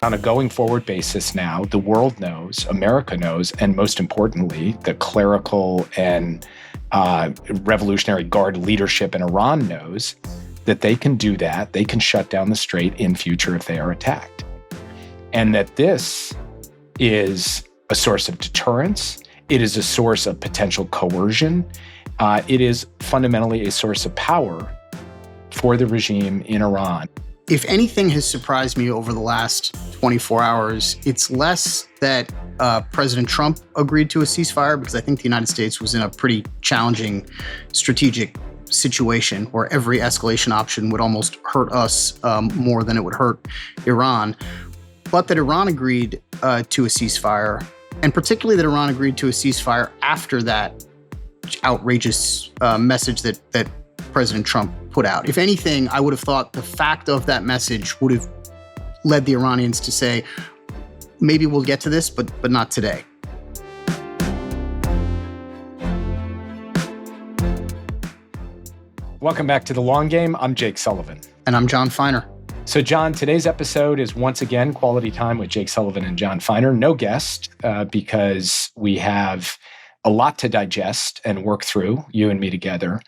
On a going forward basis now, the world knows, America knows, and most importantly, the clerical and Revolutionary Guard leadership in Iran knows that they can do that. They can shut down the strait in future if they are attacked. And that this is a source of deterrence. It is a source of potential coercion. It is fundamentally a source of power for the regime in Iran. If anything has surprised me over the last 24 hours, it's less that President Trump agreed to a ceasefire, because I think the United States was in a pretty challenging strategic situation where every escalation option would almost hurt us more than it would hurt Iran, but that Iran agreed to a ceasefire, and particularly that Iran agreed to a ceasefire after that outrageous message that President Trump put out. If anything, I would have thought the fact of that message would have led the Iranians to say, maybe we'll get to this, but not today. Welcome back to The Long Game. I'm Jake Sullivan. And I'm Jon Finer. So, John, today's episode is once again quality time with Jake Sullivan and Jon Finer. No guest, because we have a lot to digest and work through, you and me together,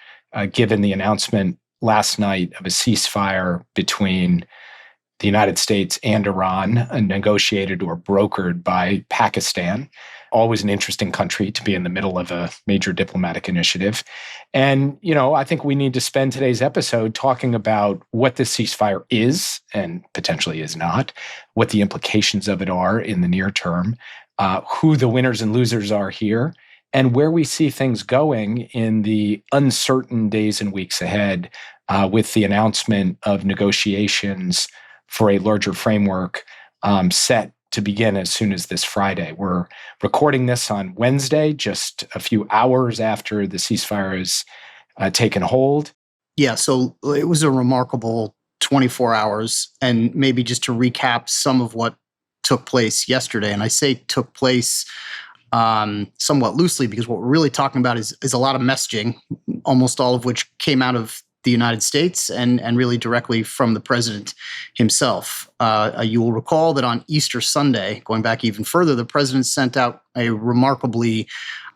given the announcement last night of a ceasefire between the United States and Iran, negotiated or brokered by Pakistan. Always an interesting country to be in the middle of a major diplomatic initiative. And, I think we need to spend today's episode talking about what this ceasefire is and potentially is not, what the implications of it are in the near term, who the winners and losers are here, and where we see things going in the uncertain days and weeks ahead with the announcement of negotiations for a larger framework set to begin as soon as this Friday. We're recording this on Wednesday, just a few hours after the ceasefire has taken hold. Yeah, so it was a remarkable 24 hours. And maybe just to recap some of what took place yesterday, and I say took place somewhat loosely because what we're really talking about is a lot of messaging, almost all of which came out of the United States and really directly from the president himself. You will recall that on Easter Sunday, going back even further, the president sent out a remarkably,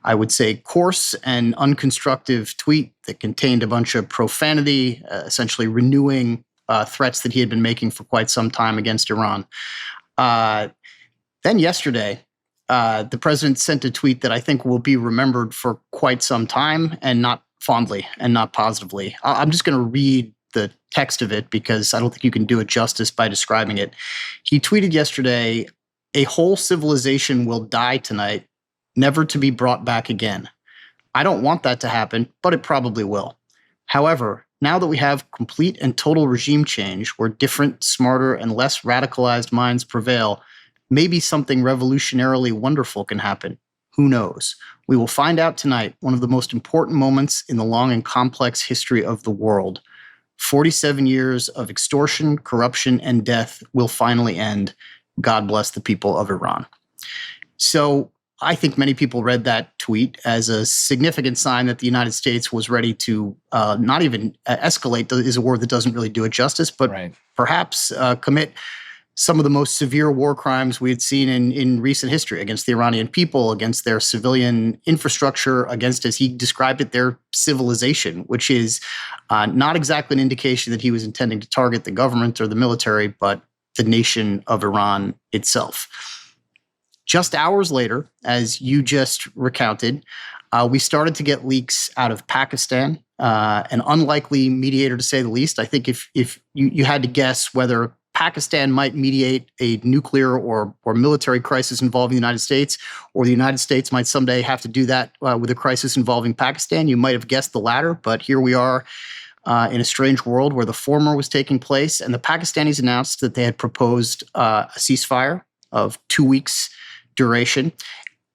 I would say, coarse and unconstructive tweet that contained a bunch of profanity, essentially renewing threats that he had been making for quite some time against Iran. Then yesterday, the president sent a tweet that I think will be remembered for quite some time, and not fondly and not positively. I'm just going to read the text of it because I don't think you can do it justice by describing it. He tweeted yesterday, "A whole civilization will die tonight, never to be brought back again. I don't want that to happen, but it probably will. However, now that we have complete and total regime change where different, smarter, and less radicalized minds prevail, maybe something revolutionarily wonderful can happen. Who knows? We will find out tonight, one of the most important moments in the long and complex history of the world. 47 years of extortion, corruption, and death will finally end. God bless the people of Iran." So I think many people read that tweet as a significant sign that the United States was ready to not even escalate is a word that doesn't really do it justice, but perhaps commit some of the most severe war crimes we had seen in recent history against the Iranian people, against their civilian infrastructure, against, as he described it, their civilization, which is not exactly an indication that he was intending to target the government or the military, but the nation of Iran itself. Just hours later, as you just recounted, we started to get leaks out of Pakistan, an unlikely mediator to say the least. I think if you had to guess whether Pakistan might mediate a nuclear or military crisis involving the United States, or the United States might someday have to do that with a crisis involving Pakistan, you might have guessed the latter, but here we are in a strange world where the former was taking place, and the Pakistanis announced that they had proposed a ceasefire of 2 weeks duration.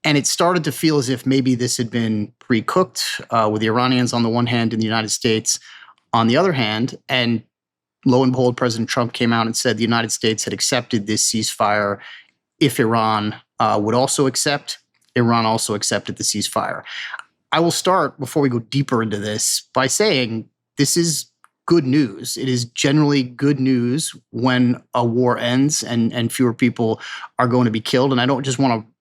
And it started to feel as if maybe this had been pre-cooked with the Iranians on the one hand and the United States on the other hand. And lo and behold, President Trump came out and said the United States had accepted this ceasefire if Iran would also accept. Iran also accepted the ceasefire. I will start, before we go deeper into this, by saying this is good news. It is generally good news when a war ends and fewer people are going to be killed. And I don't just want to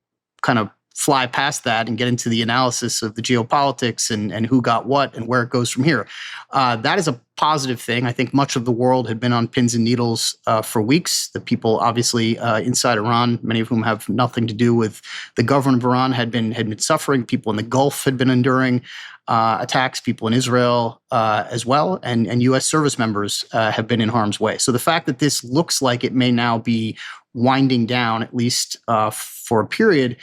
kind of fly past that and get into the analysis of the geopolitics and who got what and where it goes from here. That is a positive thing. I think much of the world had been on pins and needles for weeks. The people, obviously, inside Iran, many of whom have nothing to do with the government of Iran, had been suffering. People in the Gulf had been enduring attacks. People in Israel as well, and U.S. service members have been in harm's way. So the fact that this looks like it may now be winding down, at least for a period,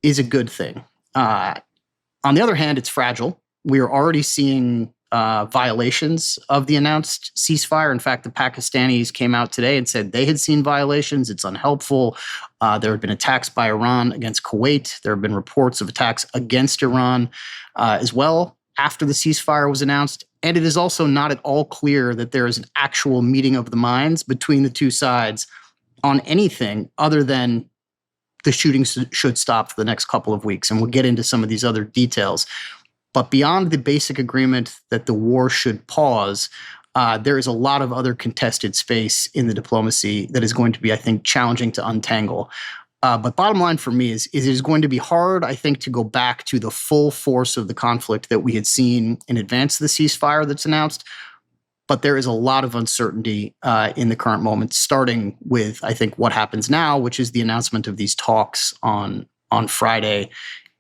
is a good thing. On the other hand, it's fragile. We are already seeing violations of the announced ceasefire. In fact, the Pakistanis came out today and said they had seen violations. It's unhelpful. There have been attacks by Iran against Kuwait. There have been reports of attacks against Iran as well after the ceasefire was announced. And it is also not at all clear that there is an actual meeting of the minds between the two sides on anything other than the shooting should stop for the next couple of weeks. And we'll get into some of these other details. But beyond the basic agreement that the war should pause, there is a lot of other contested space in the diplomacy that is going to be, I think, challenging to untangle. But bottom line for me is it is going to be hard, I think, to go back to the full force of the conflict that we had seen in advance of the ceasefire that's announced. But there is a lot of uncertainty in the current moment, starting with, I think, what happens now, which is the announcement of these talks on Friday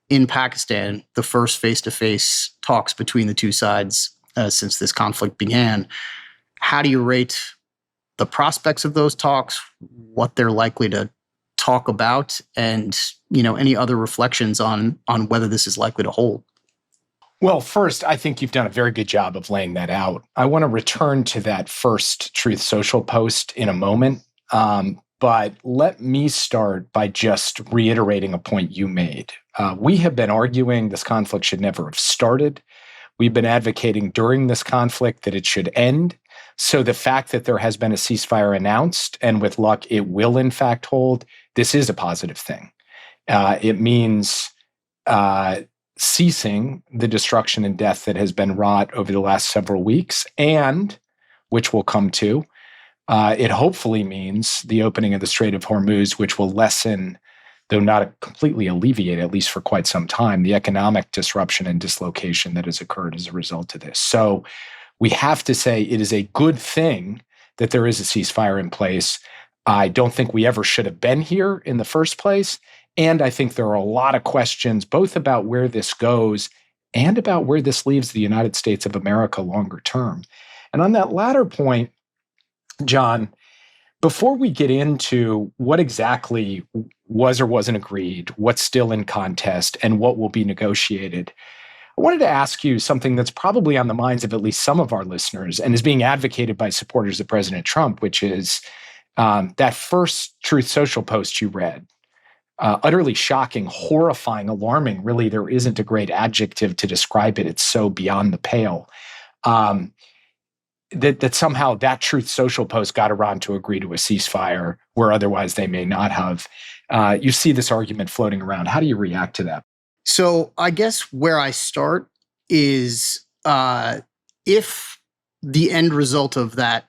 in Pakistan, the first face-to-face talks between the two sides since this conflict began. How do you rate the prospects of those talks, what they're likely to talk about, and any other reflections on whether this is likely to hold? Well, first, I think you've done a very good job of laying that out. I want to return to that first Truth Social post in a moment, but let me start by just reiterating a point you made. We have been arguing this conflict should never have started. We've been advocating during this conflict that it should end. So the fact that there has been a ceasefire announced, and with luck, it will in fact hold, this is a positive thing. It means ceasing the destruction and death that has been wrought over the last several weeks, and, which we'll come to, it hopefully means the opening of the Strait of Hormuz, which will lessen, though not completely alleviate, at least for quite some time, the economic disruption and dislocation that has occurred as a result of this. So we have to say it is a good thing that there is a ceasefire in place. I don't think we ever should have been here in the first place. And I think there are a lot of questions, both about where this goes and about where this leaves the United States of America longer term. And on that latter point, John, before we get into what exactly was or wasn't agreed, what's still in contest, and what will be negotiated, I wanted to ask you something that's probably on the minds of at least some of our listeners and is being advocated by supporters of President Trump, which is that first Truth Social post you read. Utterly shocking, horrifying, alarming. Really, there isn't a great adjective to describe it. It's so beyond the pale. That somehow that Truth Social post got Iran to agree to a ceasefire where otherwise they may not have. You see this argument floating around. How do you react to that? So I guess where I start is if the end result of that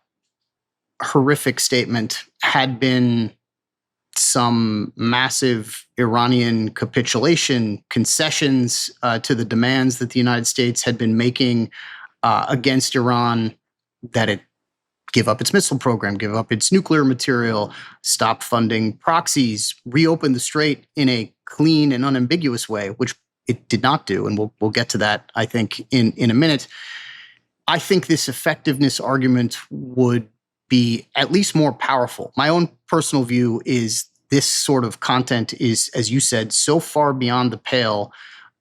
horrific statement had been some massive Iranian capitulation, concessions to the demands that the United States had been making against Iran, that it give up its missile program, give up its nuclear material, stop funding proxies, reopen the strait in a clean and unambiguous way, which it did not do. And we'll get to that, I think, in a minute. I think this effectiveness argument would be at least more powerful. My own personal view is this sort of content is, as you said, so far beyond the pale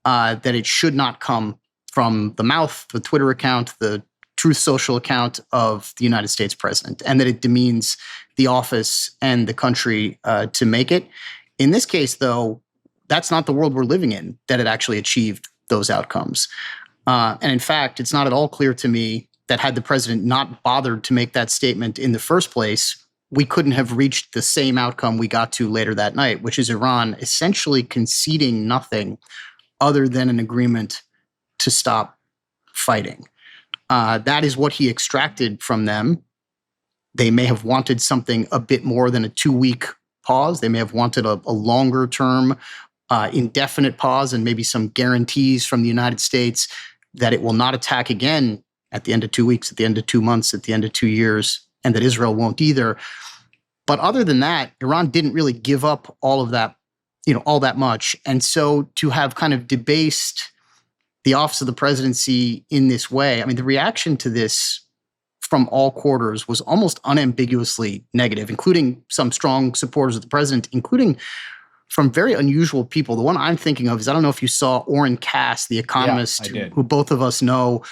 that it should not come from the mouth, the Twitter account, the Truth Social account of the United States president, and that it demeans the office and the country to make it. In this case, though, that's not the world we're living in, that it actually achieved those outcomes. And in fact, it's not at all clear to me that had the president not bothered to make that statement in the first place, we couldn't have reached the same outcome we got to later that night, which is Iran essentially conceding nothing other than an agreement to stop fighting. That is what he extracted from them. They may have wanted something a bit more than a 2-week pause. They may have wanted a longer term, indefinite pause, and maybe some guarantees from the United States that it will not attack again at the end of 2 weeks, at the end of 2 months, at the end of 2 years, and that Israel won't either. But other than that, Iran didn't really give up all of that, all that much. And so to have kind of debased the office of the presidency in this way, I mean, the reaction to this from all quarters was almost unambiguously negative, including some strong supporters of the president, including from very unusual people. The one I'm thinking of is, I don't know if you saw Oren Cass, the economist, who both of us know,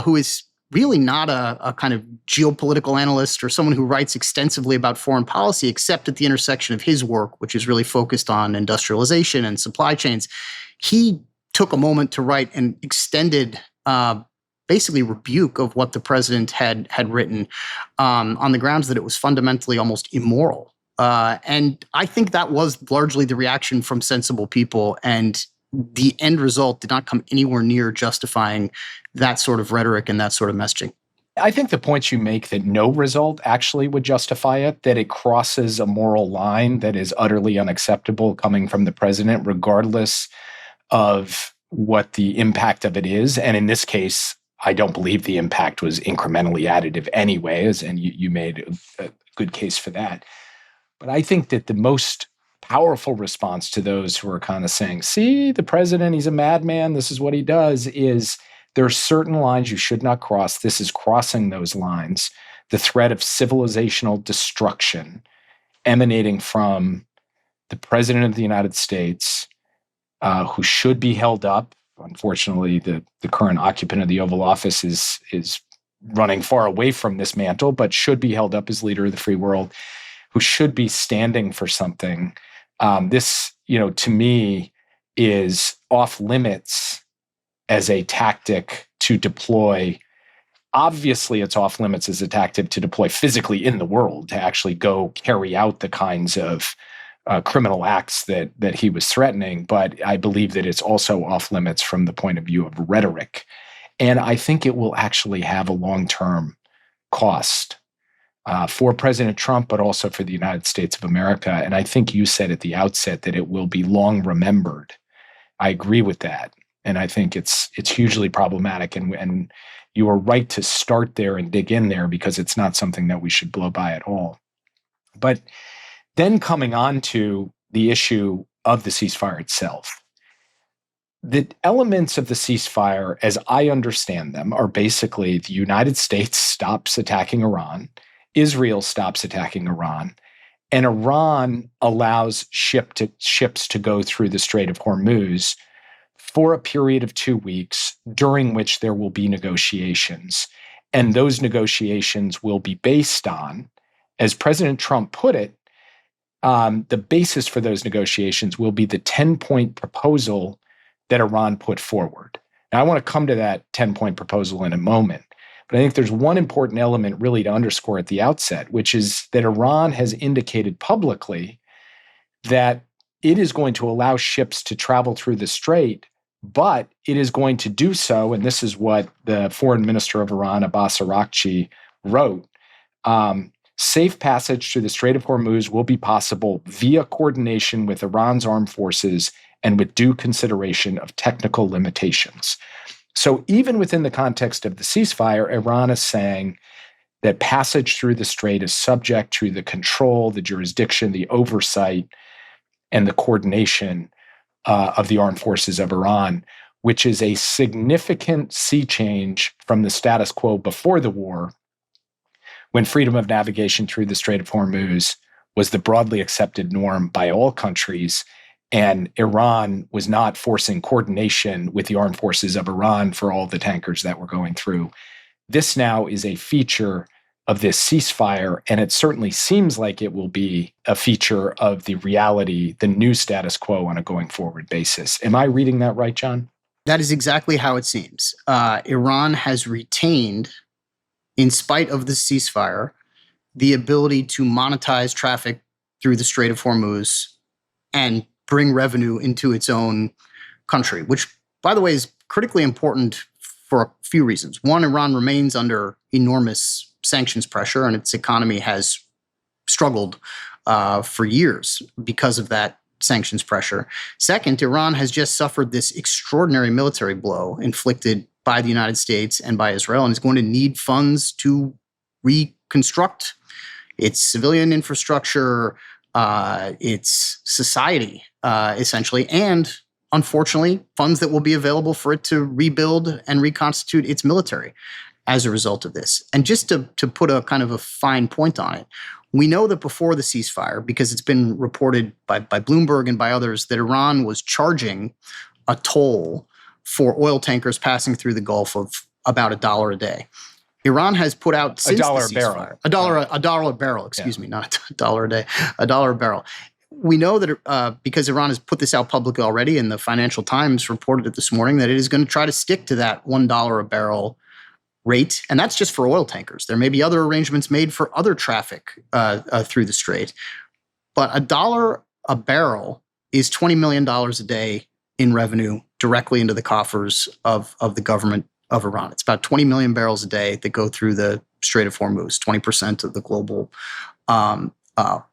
who is really not a kind of geopolitical analyst or someone who writes extensively about foreign policy, except at the intersection of his work, which is really focused on industrialization and supply chains. He took a moment to write an extended basically rebuke of what the president had written on the grounds that it was fundamentally almost immoral. And I think that was largely the reaction from sensible people. And the end result did not come anywhere near justifying that sort of rhetoric and that sort of messaging. I think the points you make that no result actually would justify it, that it crosses a moral line that is utterly unacceptable coming from the president, regardless of what the impact of it is. And in this case, I don't believe the impact was incrementally additive anyways, and you made a good case for that. But I think that the most powerful response to those who are kind of saying, see, the president, he's a madman, this is what he does, is there are certain lines you should not cross. This is crossing those lines. The threat of civilizational destruction emanating from the president of the United States, who should be held up. Unfortunately, the current occupant of the Oval Office is running far away from this mantle, but should be held up as leader of the free world, who should be standing for something. This, to me, is off limits as a tactic to deploy. Obviously, it's off limits as a tactic to deploy physically in the world, to actually go carry out the kinds of criminal acts that he was threatening. But I believe that it's also off limits from the point of view of rhetoric. And I think it will actually have a long-term cost for President Trump, but also for the United States of America. And I think you said at the outset that it will be long remembered. I agree with that. And I think it's hugely problematic. And you are right to start there and dig in there, because it's not something that we should blow by at all. But then coming on to the issue of the ceasefire itself, the elements of the ceasefire, as I understand them, are basically the United States stops attacking Iran, Israel stops attacking Iran, and Iran allows ships to go through the Strait of Hormuz for a period of 2 weeks, during which there will be negotiations. And those negotiations will be based on, as President Trump put it, the basis for those negotiations will be the 10-point proposal that Iran put forward. Now, I want to come to that 10-point proposal in a moment, but I think there's one important element really to underscore at the outset, which is that Iran has indicated publicly that it is going to allow ships to travel through the strait, but it is going to do so, and this is what the foreign minister of Iran, Abbas Araghchi, wrote, safe passage through the Strait of Hormuz will be possible via coordination with Iran's armed forces and with due consideration of technical limitations. So even within the context of the ceasefire, Iran is saying that passage through the strait is subject to the control, the jurisdiction, the oversight, and the coordination of the armed forces of Iran, which is a significant sea change from the status quo before the war, when freedom of navigation through the Strait of Hormuz was the broadly accepted norm by all countries, and Iran was not forcing coordination with the armed forces of Iran for all the tankers that were going through. This now is a feature of this ceasefire, and it certainly seems like it will be a feature of the reality, the new status quo on a going forward basis. Am I reading that right, John? That is exactly how it seems. Iran has retained, in spite of the ceasefire, the ability to monetize traffic through the Strait of Hormuz and bring revenue into its own country, which, by the way, is critically important for a few reasons. One, Iran remains under enormous sanctions pressure, and its economy has struggled for years because of that sanctions pressure. Second, Iran has just suffered this extraordinary military blow inflicted by the United States and by Israel, and is going to need funds to reconstruct its civilian infrastructure, its society, essentially, and unfortunately, funds that will be available for it to rebuild and reconstitute its military as a result of this. And just to put a kind of a fine point on it, we know that before the ceasefire, because it's been reported by Bloomberg and by others, that Iran was charging a toll for oil tankers passing through the Gulf of about $1 a day. Iran has put out since the ceasefire, $1 a barrel, excuse me, not $1 a day, $1 a barrel. We know that because Iran has put this out publicly already, and the Financial Times reported it this morning, that it is going to try to stick to that $1 a barrel rate, and that's just for oil tankers. There may be other arrangements made for other traffic through the Strait, but $1 a barrel is $20 million a day in revenue directly into the coffers of the government of Iran. It's about 20 million barrels a day that go through the Strait of Hormuz, 20% of the global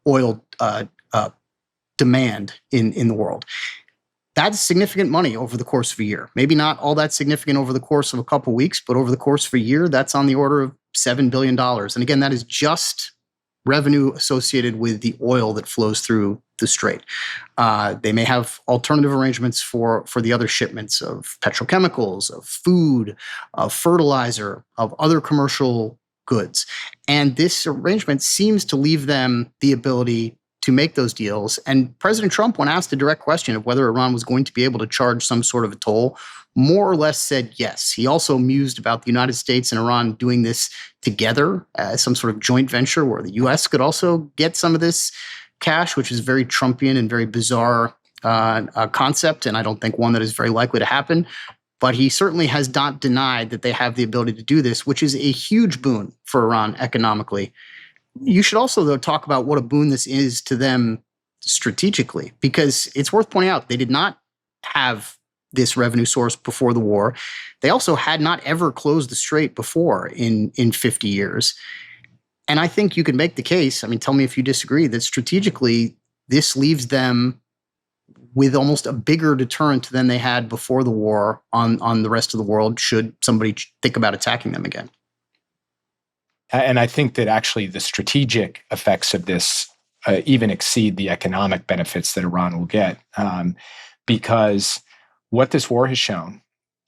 oil demand in the world. That's significant money over the course of a year. Maybe not all that significant over the course of a couple of weeks, but over the course of a year, that's on the order of $7 billion. And again, that is just revenue associated with the oil that flows through the Strait. They may have alternative arrangements for the other shipments of petrochemicals, of food, of fertilizer, of other commercial goods. And this arrangement seems to leave them the ability to make those deals. And President Trump, when asked a direct question of whether Iran was going to be able to charge some sort of a toll, more or less said yes. He also mused about the United States and Iran doing this together as some sort of joint venture where the U.S. could also get some of this cash, which is very Trumpian and very bizarre concept, and I don't think one that is very likely to happen. But he certainly has not denied that they have the ability to do this, which is a huge boon for Iran economically. You should also, though, talk about what a boon this is to them strategically, because it's worth pointing out they did not have this revenue source before the war. They also had not ever closed the Strait before in 50 years. And I think you could make the case, I mean, tell me if you disagree, that strategically this leaves them with almost a bigger deterrent than they had before the war on the rest of the world should somebody think about attacking them again. And I think that actually the strategic effects of this even exceed the economic benefits that Iran will get. Because what this war has shown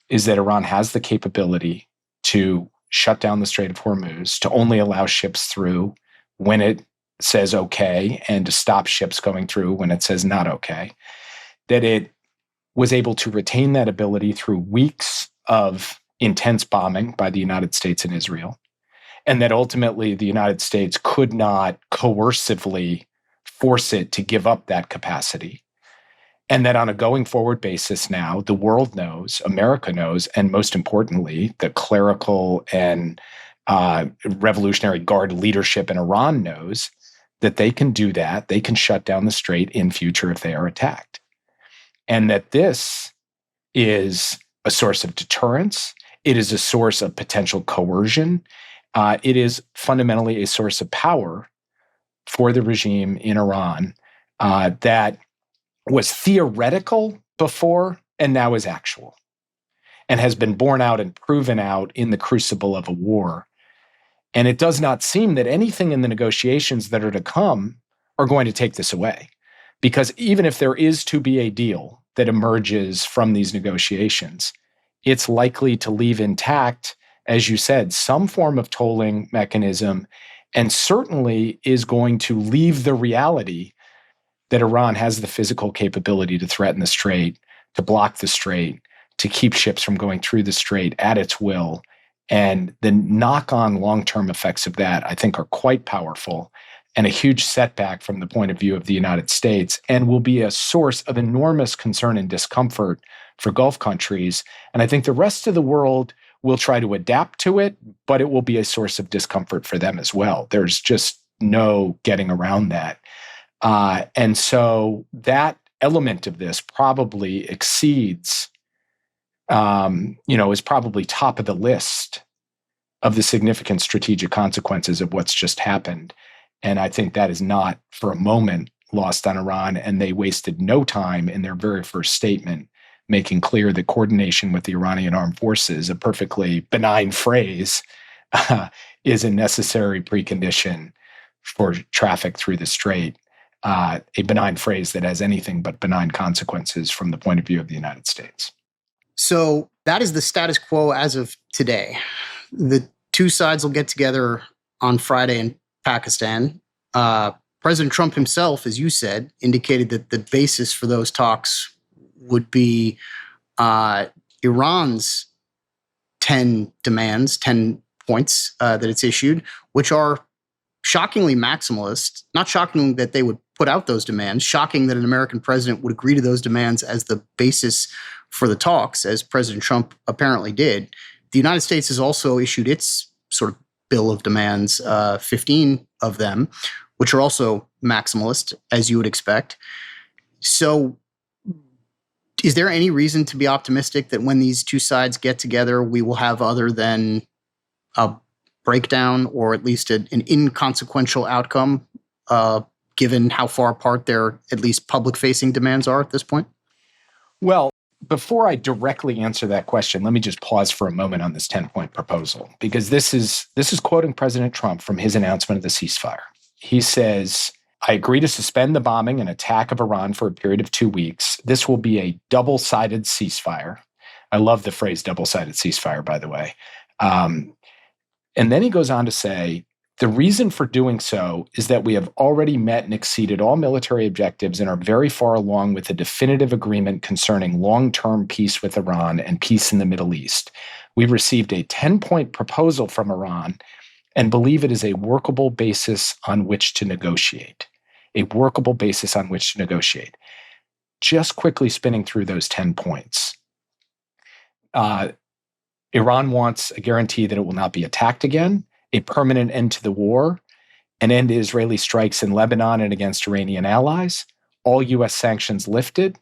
is that Iran has the capability to shut down the Strait of Hormuz, to only allow ships through when it says okay, and to stop ships going through when it says not okay. That it was able to retain that ability through weeks of intense bombing by the United States and Israel. And that ultimately the United States could not coercively force it to give up that capacity. And that on a going forward basis now, the world knows, America knows, and most importantly, the clerical and Revolutionary Guard leadership in Iran knows that they can do that. They can shut down the Strait in future if they are attacked. And that this is a source of deterrence. It is a source of potential coercion. It is fundamentally a source of power for the regime in Iran that was theoretical before and now is actual, and has been borne out and proven out in the crucible of a war. And it does not seem that anything in the negotiations that are to come are going to take this away. Because even if there is to be a deal that emerges from these negotiations, it's likely to leave intact, as you said, some form of tolling mechanism, and certainly is going to leave the reality that Iran has the physical capability to threaten the Strait, to block the Strait, to keep ships from going through the Strait at its will. And the knock-on long-term effects of that, I think, are quite powerful and a huge setback from the point of view of the United States, and will be a source of enormous concern and discomfort for Gulf countries. And I think the rest of the world will try to adapt to it, but it will be a source of discomfort for them as well. There's just no getting around that. And so that element of this probably exceeds is probably top of the list of the significant strategic consequences of what's just happened. And I think that is not for a moment lost on Iran. And they wasted no time in their very first statement making clear that coordination with the Iranian armed forces, a perfectly benign phrase, is a necessary precondition for traffic through the strait. A benign phrase that has anything but benign consequences from the point of view of the United States. So that is the status quo as of today. The two sides will get together on Friday in Pakistan. President Trump himself, as you said, indicated that the basis for those talks would be Iran's 10 demands, 10 points that it's issued, which are shockingly maximalist. Not shocking that they would put out those demands, shocking that an American president would agree to those demands as the basis for the talks, as President Trump apparently did. The United States has also issued its sort of bill of demands, 15 of them, which are also maximalist, as you would expect. So is there any reason to be optimistic that when these two sides get together, we will have other than a breakdown or at least an inconsequential outcome, given how far apart their at least public-facing demands are at this point? Well, before I directly answer that question, let me just pause for a moment on this 10-point proposal, because this is quoting President Trump from his announcement of the ceasefire. He says, I agree to suspend the bombing and attack of Iran for a period of 2 weeks. This will be a double-sided ceasefire. I love the phrase double-sided ceasefire, by the way. And then he goes on to say, the reason for doing so is that we have already met and exceeded all military objectives and are very far along with a definitive agreement concerning long-term peace with Iran and peace in the Middle East. We've received a 10-point proposal from Iran and believe it is a workable basis on which to negotiate. A workable basis on which to negotiate. Just quickly spinning through those 10 points. Iran wants a guarantee that it will not be attacked again, a permanent end to the war, an end to Israeli strikes in Lebanon and against Iranian allies, all U.S. sanctions lifted.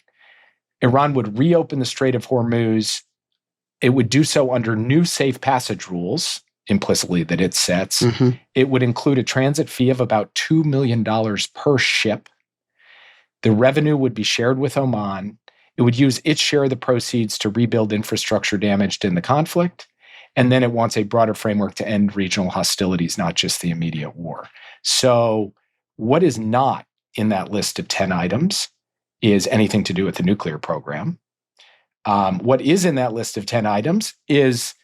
Iran would reopen the Strait of Hormuz. It would do so under new safe passage rules, implicitly that it sets. Mm-hmm. It would include a transit fee of about $2 million per ship. The revenue would be shared with Oman. It would use its share of the proceeds to rebuild infrastructure damaged in the conflict. And then it wants a broader framework to end regional hostilities, not just the immediate war. So what is not in that list of 10 items is anything to do with the nuclear program. What is in that list of 10 items is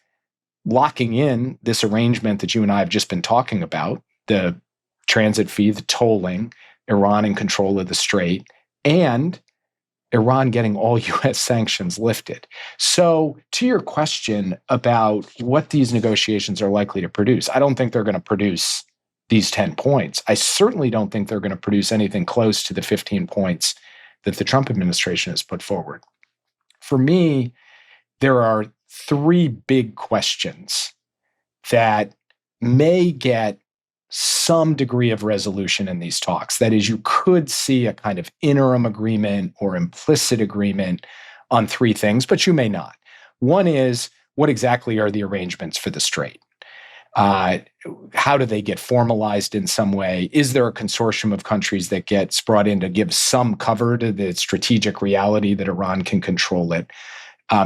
locking in this arrangement that you and I have just been talking about, the transit fee, the tolling, Iran in control of the strait, and Iran getting all U.S. sanctions lifted. So to your question about what these negotiations are likely to produce, I don't think they're going to produce these 10 points. I certainly don't think they're going to produce anything close to the 15 points that the Trump administration has put forward. For me, there are three big questions that may get some degree of resolution in these talks. That is, you could see a kind of interim agreement or implicit agreement on three things, but you may not. One is, what exactly are the arrangements for the strait? How do they get formalized in some way? Is there a consortium of countries that gets brought in to give some cover to the strategic reality that Iran can control it?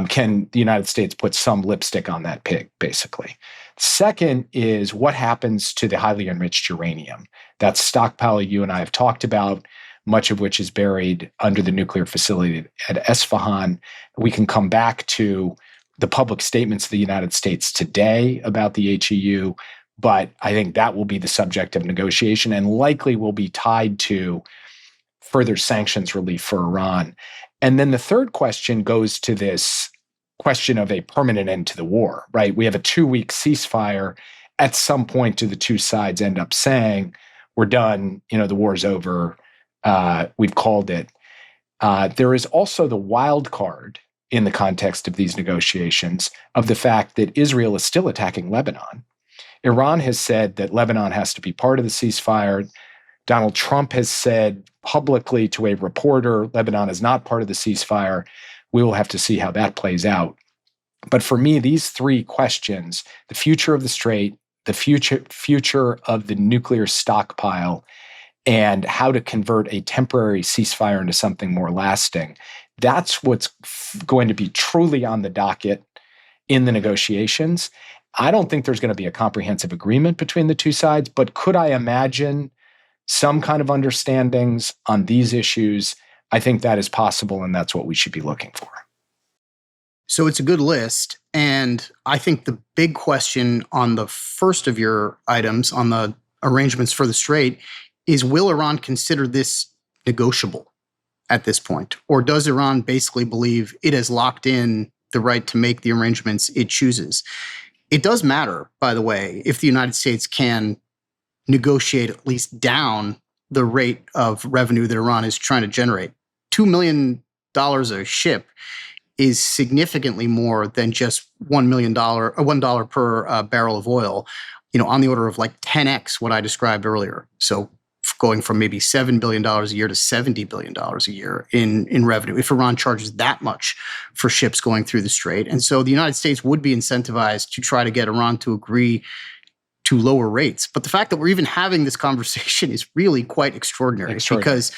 Can the United States put some lipstick on that pig, basically? Second is, what happens to the highly enriched uranium? That stockpile you and I have talked about, much of which is buried under the nuclear facility at Esfahan. We can come back to the public statements of the United States today about the HEU, but I think that will be the subject of negotiation and likely will be tied to further sanctions relief for Iran. And then the third question goes to this question of a permanent end to the war, right? We have a 2-week ceasefire. At some point, do the two sides end up saying, we're done, the war's over, we've called it. There is also the wild card in the context of these negotiations of the fact that Israel is still attacking Lebanon. Iran has said that Lebanon has to be part of the ceasefire. Donald Trump has said publicly to a reporter, Lebanon is not part of the ceasefire. We will have to see how that plays out. But for me, these three questions, the future of the Strait, the future of the nuclear stockpile, and how to convert a temporary ceasefire into something more lasting, that's what's going to be truly on the docket in the negotiations. I don't think there's going to be a comprehensive agreement between the two sides, but could I imagine some kind of understandings on these issues? I think that is possible, and that's what we should be looking for. So it's a good list. And I think the big question on the first of your items, on the arrangements for the Strait, is will Iran consider this negotiable at this point? Or does Iran basically believe it has locked in the right to make the arrangements it chooses? It does matter, by the way, if the United States can negotiate at least down the rate of revenue that Iran is trying to generate. $2 million a ship is significantly more than just $1 million or $1 per barrel of oil, on the order of like 10x what I described earlier. So going from maybe $7 billion a year to $70 billion a year in revenue, if Iran charges that much for ships going through the Strait. And so the United States would be incentivized to try to get Iran to agree to lower rates. But the fact that we're even having this conversation is really quite extraordinary. Because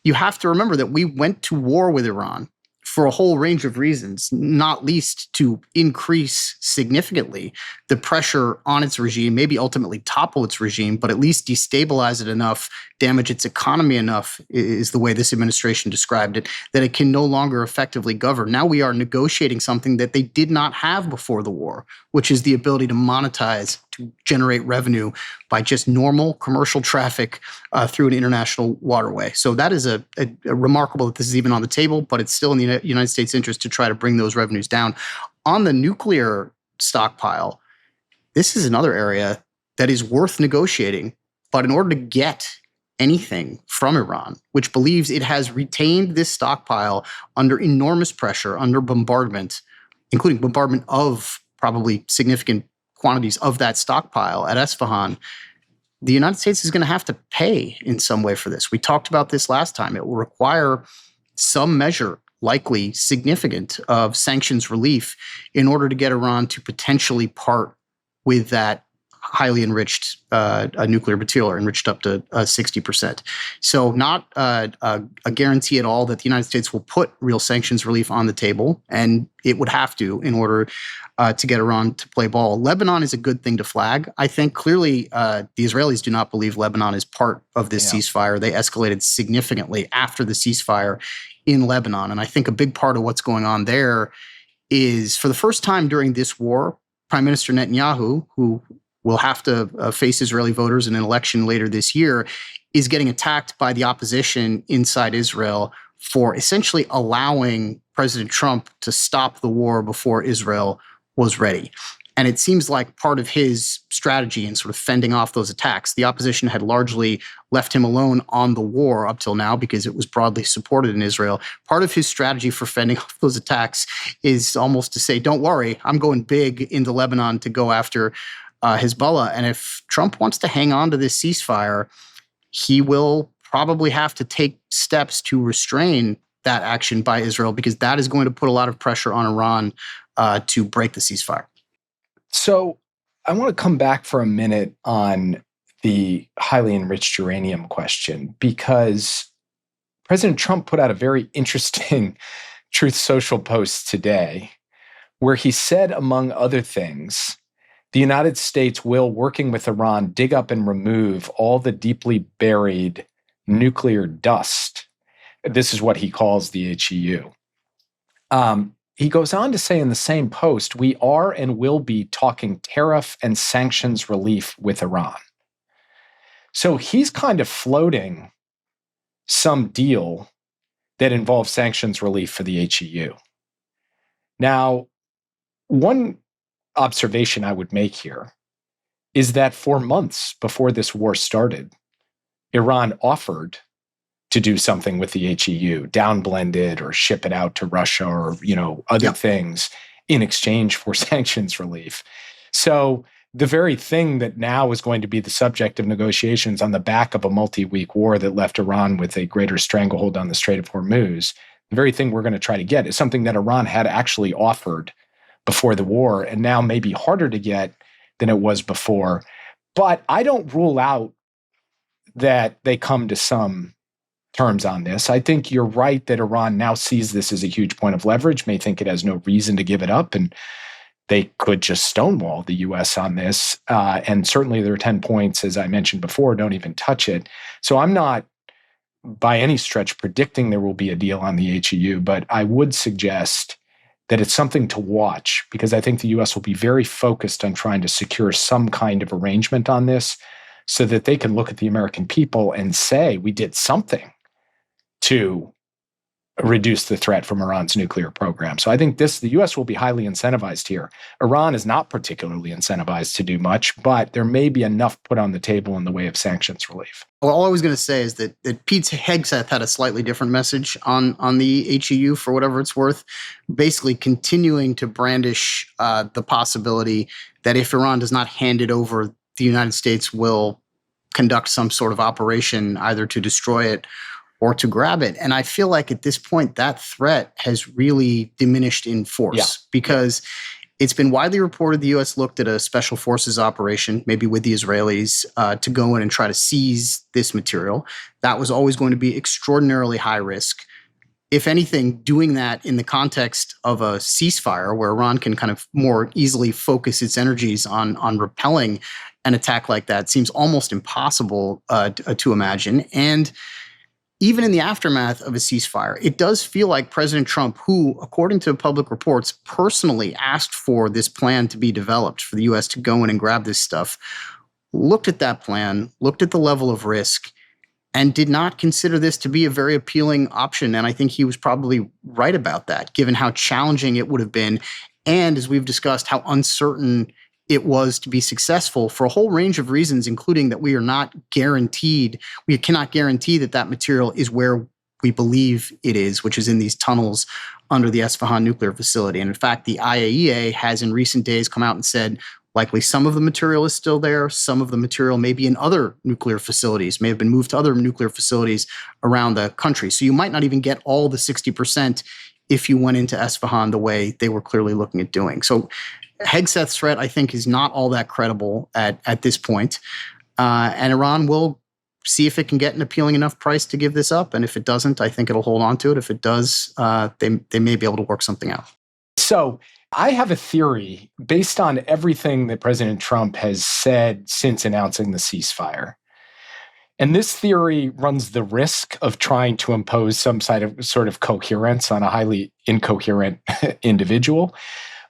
you have to remember that we went to war with Iran for a whole range of reasons, not least to increase significantly the pressure on its regime, maybe ultimately topple its regime, but at least destabilize it enough, damage its economy enough, is the way this administration described it, that it can no longer effectively govern. Now we are negotiating something that they did not have before the war, which is the ability to monetize, to generate revenue by just normal commercial traffic through an international waterway. So that is a remarkable that this is even on the table, but it's still in the United States' interest to try to bring those revenues down. On the nuclear stockpile, this is another area that is worth negotiating. But in order to get anything from Iran, which believes it has retained this stockpile under enormous pressure, under bombardment, including bombardment of probably significant quantities of that stockpile at Esfahan, the United States is going to have to pay in some way for this. We talked about this last time. It will require some measure, likely significant, of sanctions relief in order to get Iran to potentially part with that highly enriched nuclear material, or enriched up to 60%. So not a guarantee at all that the United States will put real sanctions relief on the table, and it would have to in order to get Iran to play ball. Lebanon is a good thing to flag. I think clearly the Israelis do not believe Lebanon is part of this ceasefire. They escalated significantly after the ceasefire in Lebanon. And I think a big part of what's going on there is, for the first time during this war, Prime Minister Netanyahu, who will have to face Israeli voters in an election later this year, is getting attacked by the opposition inside Israel for essentially allowing President Trump to stop the war before Israel was ready. And it seems like part of his strategy in sort of fending off those attacks, the opposition had largely left him alone on the war up till now because it was broadly supported in Israel. Part of his strategy for fending off those attacks is almost to say, don't worry, I'm going big into Lebanon to go after Hezbollah. And if Trump wants to hang on to this ceasefire, he will probably have to take steps to restrain that action by Israel, because that is going to put a lot of pressure on Iran to break the ceasefire. So I want to come back for a minute on the highly enriched uranium question, because President Trump put out a very interesting Truth Social post today where he said, among other things, the United States will, working with Iran, dig up and remove all the deeply buried nuclear dust. This is what he calls the HEU. He goes on to say in the same post, we are and will be talking tariff and sanctions relief with Iran. So he's kind of floating some deal that involves sanctions relief for the HEU. Now, one observation I would make here is that for months before this war started, Iran offered to do something with the HEU, downblend it or ship it out to Russia or, other things in exchange for sanctions relief. So the very thing that now is going to be the subject of negotiations on the back of a multi-week war that left Iran with a greater stranglehold on the Strait of Hormuz, the very thing we're going to try to get is something that Iran had actually offered before the war, and now maybe harder to get than it was before. But I don't rule out that they come to some terms on this. I think you're right that Iran now sees this as a huge point of leverage, may think it has no reason to give it up, and they could just stonewall the U.S. on this. And certainly their 10 points, as I mentioned before, don't even touch it. So I'm not by any stretch predicting there will be a deal on the HEU, but I would suggest that it's something to watch, because I think the U.S. will be very focused on trying to secure some kind of arrangement on this so that they can look at the American people and say, we did something to reduce the threat from Iran's nuclear program. So I think the U.S. will be highly incentivized here. Iran is not particularly incentivized to do much, but there may be enough put on the table in the way of sanctions relief. Well, all I was going to say is that Pete Hegseth had a slightly different message on the HEU, for whatever it's worth, basically continuing to brandish the possibility that if Iran does not hand it over, the United States will conduct some sort of operation either to destroy it or to grab it. And I feel like at this point, that threat has really diminished in force because it's been widely reported the U.S. looked at a special forces operation, maybe with the Israelis, to go in and try to seize this material. That was always going to be extraordinarily high risk. If anything, doing that in the context of a ceasefire where Iran can kind of more easily focus its energies on repelling an attack like that seems almost impossible to imagine. And even in the aftermath of a ceasefire, it does feel like President Trump, who, according to public reports, personally asked for this plan to be developed for the U.S. to go in and grab this stuff, looked at that plan, looked at the level of risk, and did not consider this to be a very appealing option. And I think he was probably right about that, given how challenging it would have been. And as we've discussed, how uncertain it was to be successful for a whole range of reasons, including that we cannot guarantee that that material is where we believe it is, which is in these tunnels under the Esfahan nuclear facility. And in fact, the IAEA has in recent days come out and said likely some of the material is still there. Some of the material may be in other nuclear facilities, may have been moved to other nuclear facilities around the country. So you might not even get all the 60% if you went into Esfahan the way they were clearly looking at doing. So Hegseth's threat, I think, is not all that credible at this point. And Iran will see if it can get an appealing enough price to give this up. And if it doesn't, I think it'll hold on to it. If it does, they may be able to work something out. So I have a theory based on everything that President Trump has said since announcing the ceasefire. And this theory runs the risk of trying to impose some sort of coherence on a highly incoherent individual.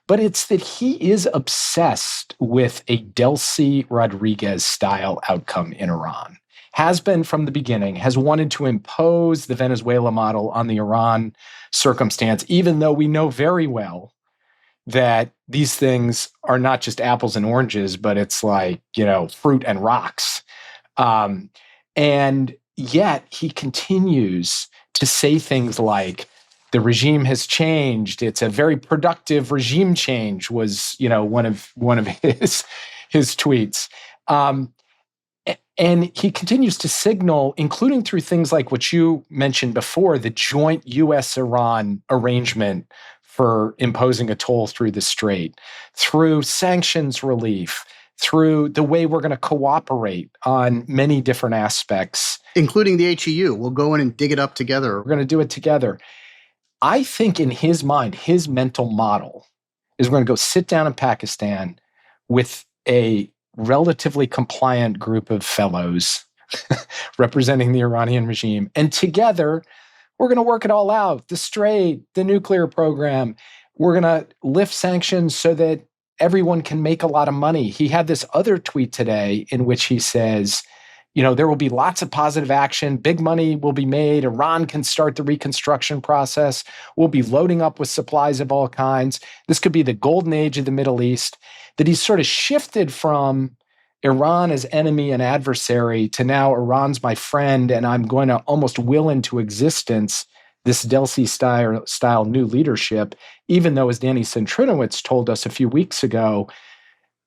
But it's that he is obsessed with a Delcy Rodriguez style outcome in Iran. Has been from the beginning, has wanted to impose the Venezuela model on the Iran circumstance, even though we know very well that these things are not just apples and oranges, but it's like, fruit and rocks. And yet he continues to say things like, the regime has changed. It's a very productive regime change was, one of his tweets. And he continues to signal, including through things like what you mentioned before, the joint U.S.-Iran arrangement for imposing a toll through the strait, through sanctions relief, through the way we're going to cooperate on many different aspects. Including the HEU. We'll go in and dig it up together. We're going to do it together. I think in his mind, his mental model is we're going to go sit down in Pakistan with a relatively compliant group of fellows representing the Iranian regime. And together, we're going to work it all out. The strait, the nuclear program. We're going to lift sanctions so that everyone can make a lot of money. He had this other tweet today in which he says, there will be lots of positive action. Big money will be made. Iran can start the reconstruction process. We'll be loading up with supplies of all kinds. This could be the golden age of the Middle East. That he's sort of shifted from Iran as enemy and adversary to now Iran's my friend, and I'm going to almost will into existence this Delcy style new leadership, even though, as Danny Centrinowicz told us a few weeks ago,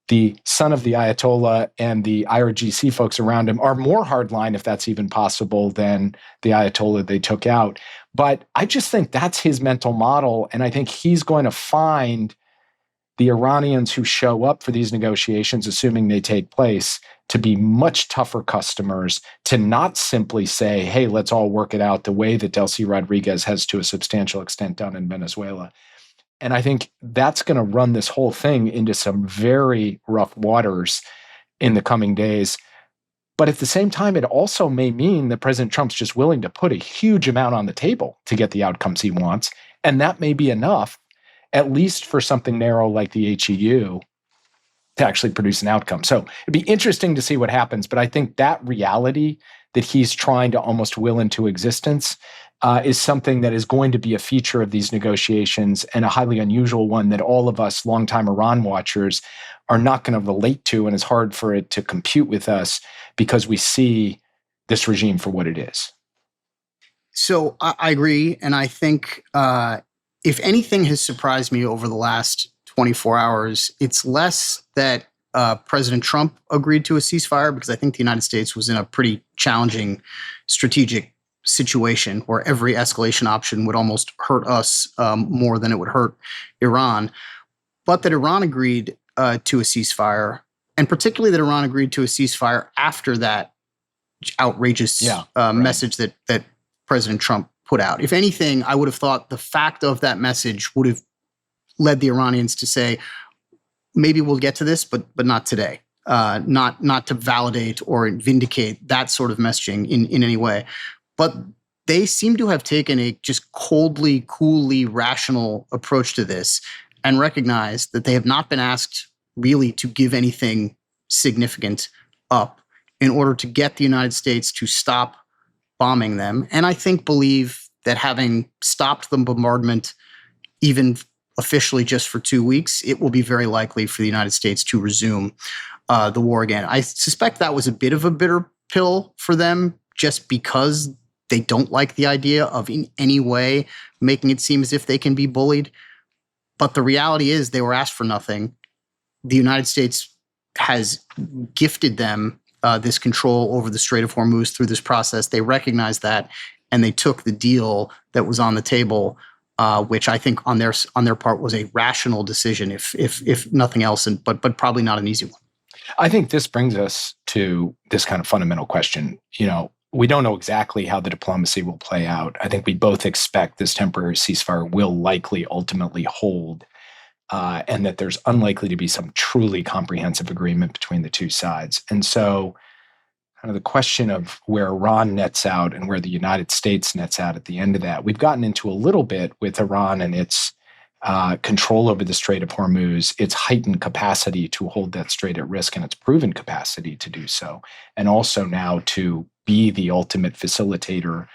the son of the Ayatollah and the IRGC folks around him are more hardline, if that's even possible, than the Ayatollah they took out. But I just think that's his mental model. And I think he's going to find the Iranians who show up for these negotiations, assuming they take place, to be much tougher customers, to not simply say, hey, let's all work it out the way that Delcy Rodriguez has to a substantial extent done in Venezuela. And I think that's going to run this whole thing into some very rough waters in the coming days. But at the same time, it also may mean that President Trump's just willing to put a huge amount on the table to get the outcomes he wants. And that may be enough, at least for something narrow like the HEU, to actually produce an outcome. So it'd be interesting to see what happens. But I think that reality that he's trying to almost will into existence is something that is going to be a feature of these negotiations, and a highly unusual one that all of us longtime Iran watchers are not going to relate to, and it's hard for it to compute with us because we see this regime for what it is. So I agree. And I think if anything has surprised me over the last 24 hours, it's less that President Trump agreed to a ceasefire, because I think the United States was in a pretty challenging strategic situation where every escalation option would almost hurt us more than it would hurt Iran, but that Iran agreed to a ceasefire, and particularly that Iran agreed to a ceasefire after that outrageous message that President Trump put out. If anything, I would have thought the fact of that message would have led the Iranians to say, maybe we'll get to this, but not today. Not to validate or vindicate that sort of messaging in any way. But they seem to have taken a just coldly, coolly rational approach to this and recognized that they have not been asked really to give anything significant up in order to get the United States to stop bombing them. And I think believe that having stopped the bombardment, even officially just for 2 weeks, it will be very likely for the United States to resume the war again. I suspect that was a bit of a bitter pill for them, just because they don't like the idea of in any way making it seem as if they can be bullied. But the reality is they were asked for nothing. The United States has gifted them this control over the Strait of Hormuz through this process. They recognized that, and they took the deal that was on the table, which I think on their part was a rational decision, if nothing else, but probably not an easy one. I think this brings us to this kind of fundamental question. We don't know exactly how the diplomacy will play out. I think we both expect this temporary ceasefire will likely ultimately hold, and that there's unlikely to be some truly comprehensive agreement between the two sides. And so kind of the question of where Iran nets out and where the United States nets out at the end of that, we've gotten into a little bit with Iran and its control over the Strait of Hormuz, its heightened capacity to hold that strait at risk, and its proven capacity to do so, and also now to be the ultimate facilitator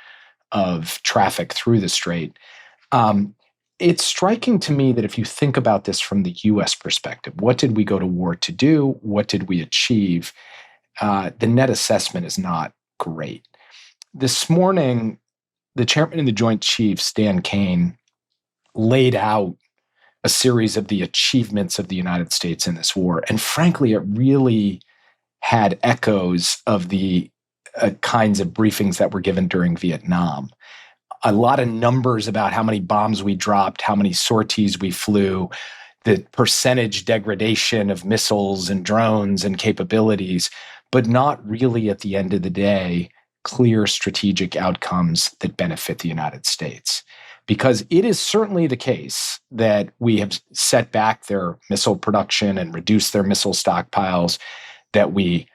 of traffic through the strait. It's striking to me that if you think about this from the U.S. perspective, what did we go to war to do? What did we achieve? The net assessment is not great. This morning, the chairman of the Joint Chiefs, Dan Kane, laid out a series of the achievements of the United States in this war. And frankly, it really had echoes of the kinds of briefings that were given during Vietnam. A lot of numbers about how many bombs we dropped, how many sorties we flew, the percentage degradation of missiles and drones and capabilities, but not really, at the end of the day, clear strategic outcomes that benefit the United States. Because it is certainly the case that we have set back their missile production and reduced their missile stockpiles, that we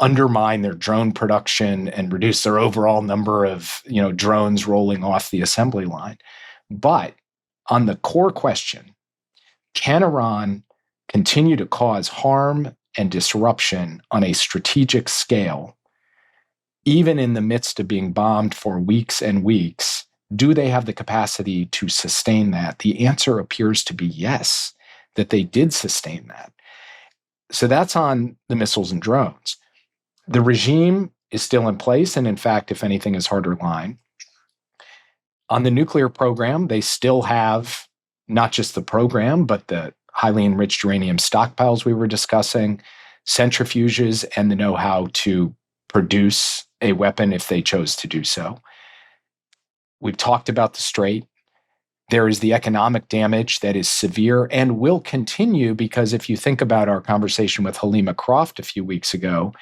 undermine their drone production and reduce their overall number of drones rolling off the assembly line. But on the core question, can Iran continue to cause harm and disruption on a strategic scale, even in the midst of being bombed for weeks and weeks? Do they have the capacity to sustain that? The answer appears to be yes, that they did sustain that. So that's on the missiles and drones. The regime is still in place, and in fact, if anything, is harder line. On the nuclear program, they still have not just the program, but the highly enriched uranium stockpiles we were discussing, centrifuges, and the know-how to produce a weapon if they chose to do so. We've talked about the Strait. There is the economic damage that is severe and will continue, because if you think about our conversation with Halima Croft a few weeks ago,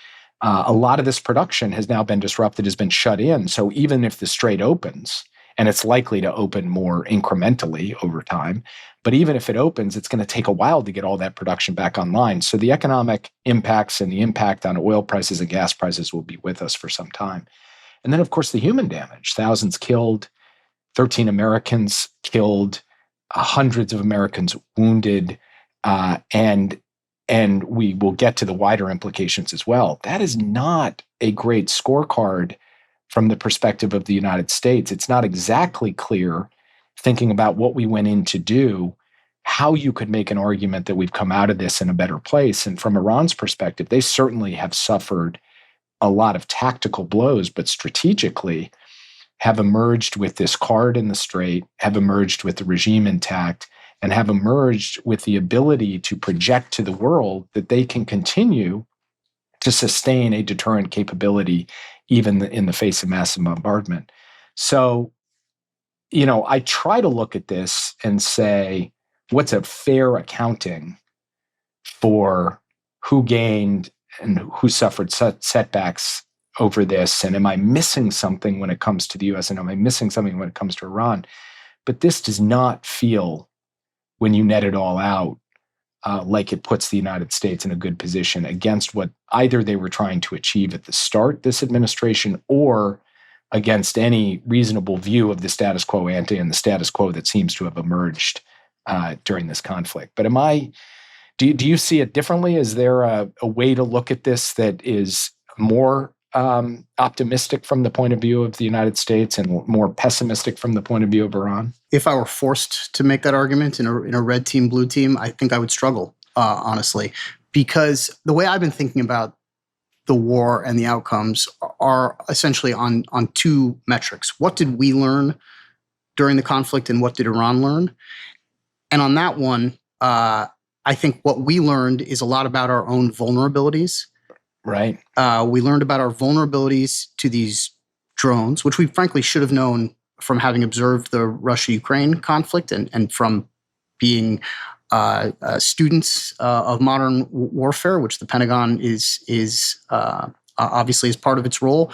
a lot of this production has now been disrupted, has been shut in. So even if the strait opens, and it's likely to open more incrementally over time, but even if it opens, it's going to take a while to get all that production back online. So the economic impacts and the impact on oil prices and gas prices will be with us for some time. And then, of course, the human damage, thousands killed, 13 Americans killed, hundreds of Americans wounded, and we will get to the wider implications as well. That is not a great scorecard from the perspective of the United States. It's not exactly clear, thinking about what we went in to do, how you could make an argument that we've come out of this in a better place. And from Iran's perspective, they certainly have suffered a lot of tactical blows, but strategically have emerged with this card in the strait, have emerged with the regime intact, and have emerged with the ability to project to the world that they can continue to sustain a deterrent capability even in the face of massive bombardment. So, I try to look at this and say, what's a fair accounting for who gained and who suffered setbacks over this? And am I missing something when it comes to the US? And am I missing something when it comes to Iran? But this does not feel, when you net it all out, like it puts the United States in a good position against what either they were trying to achieve at the start, this administration, or against any reasonable view of the status quo ante and the status quo that seems to have emerged during this conflict. But do you see it differently? Is there a way to look at this that is more optimistic from the point of view of the United States and more pessimistic from the point of view of Iran? If I were forced to make that argument in a red team, blue team, I think I would struggle, honestly, because the way I've been thinking about the war and the outcomes are essentially on two metrics. What did we learn during the conflict, and what did Iran learn? And on that one, I think what we learned is a lot about our own vulnerabilities. Right. We learned about our vulnerabilities to these drones, which we frankly should have known from having observed the Russia-Ukraine conflict and from being students of modern warfare, which the Pentagon is obviously is part of its role.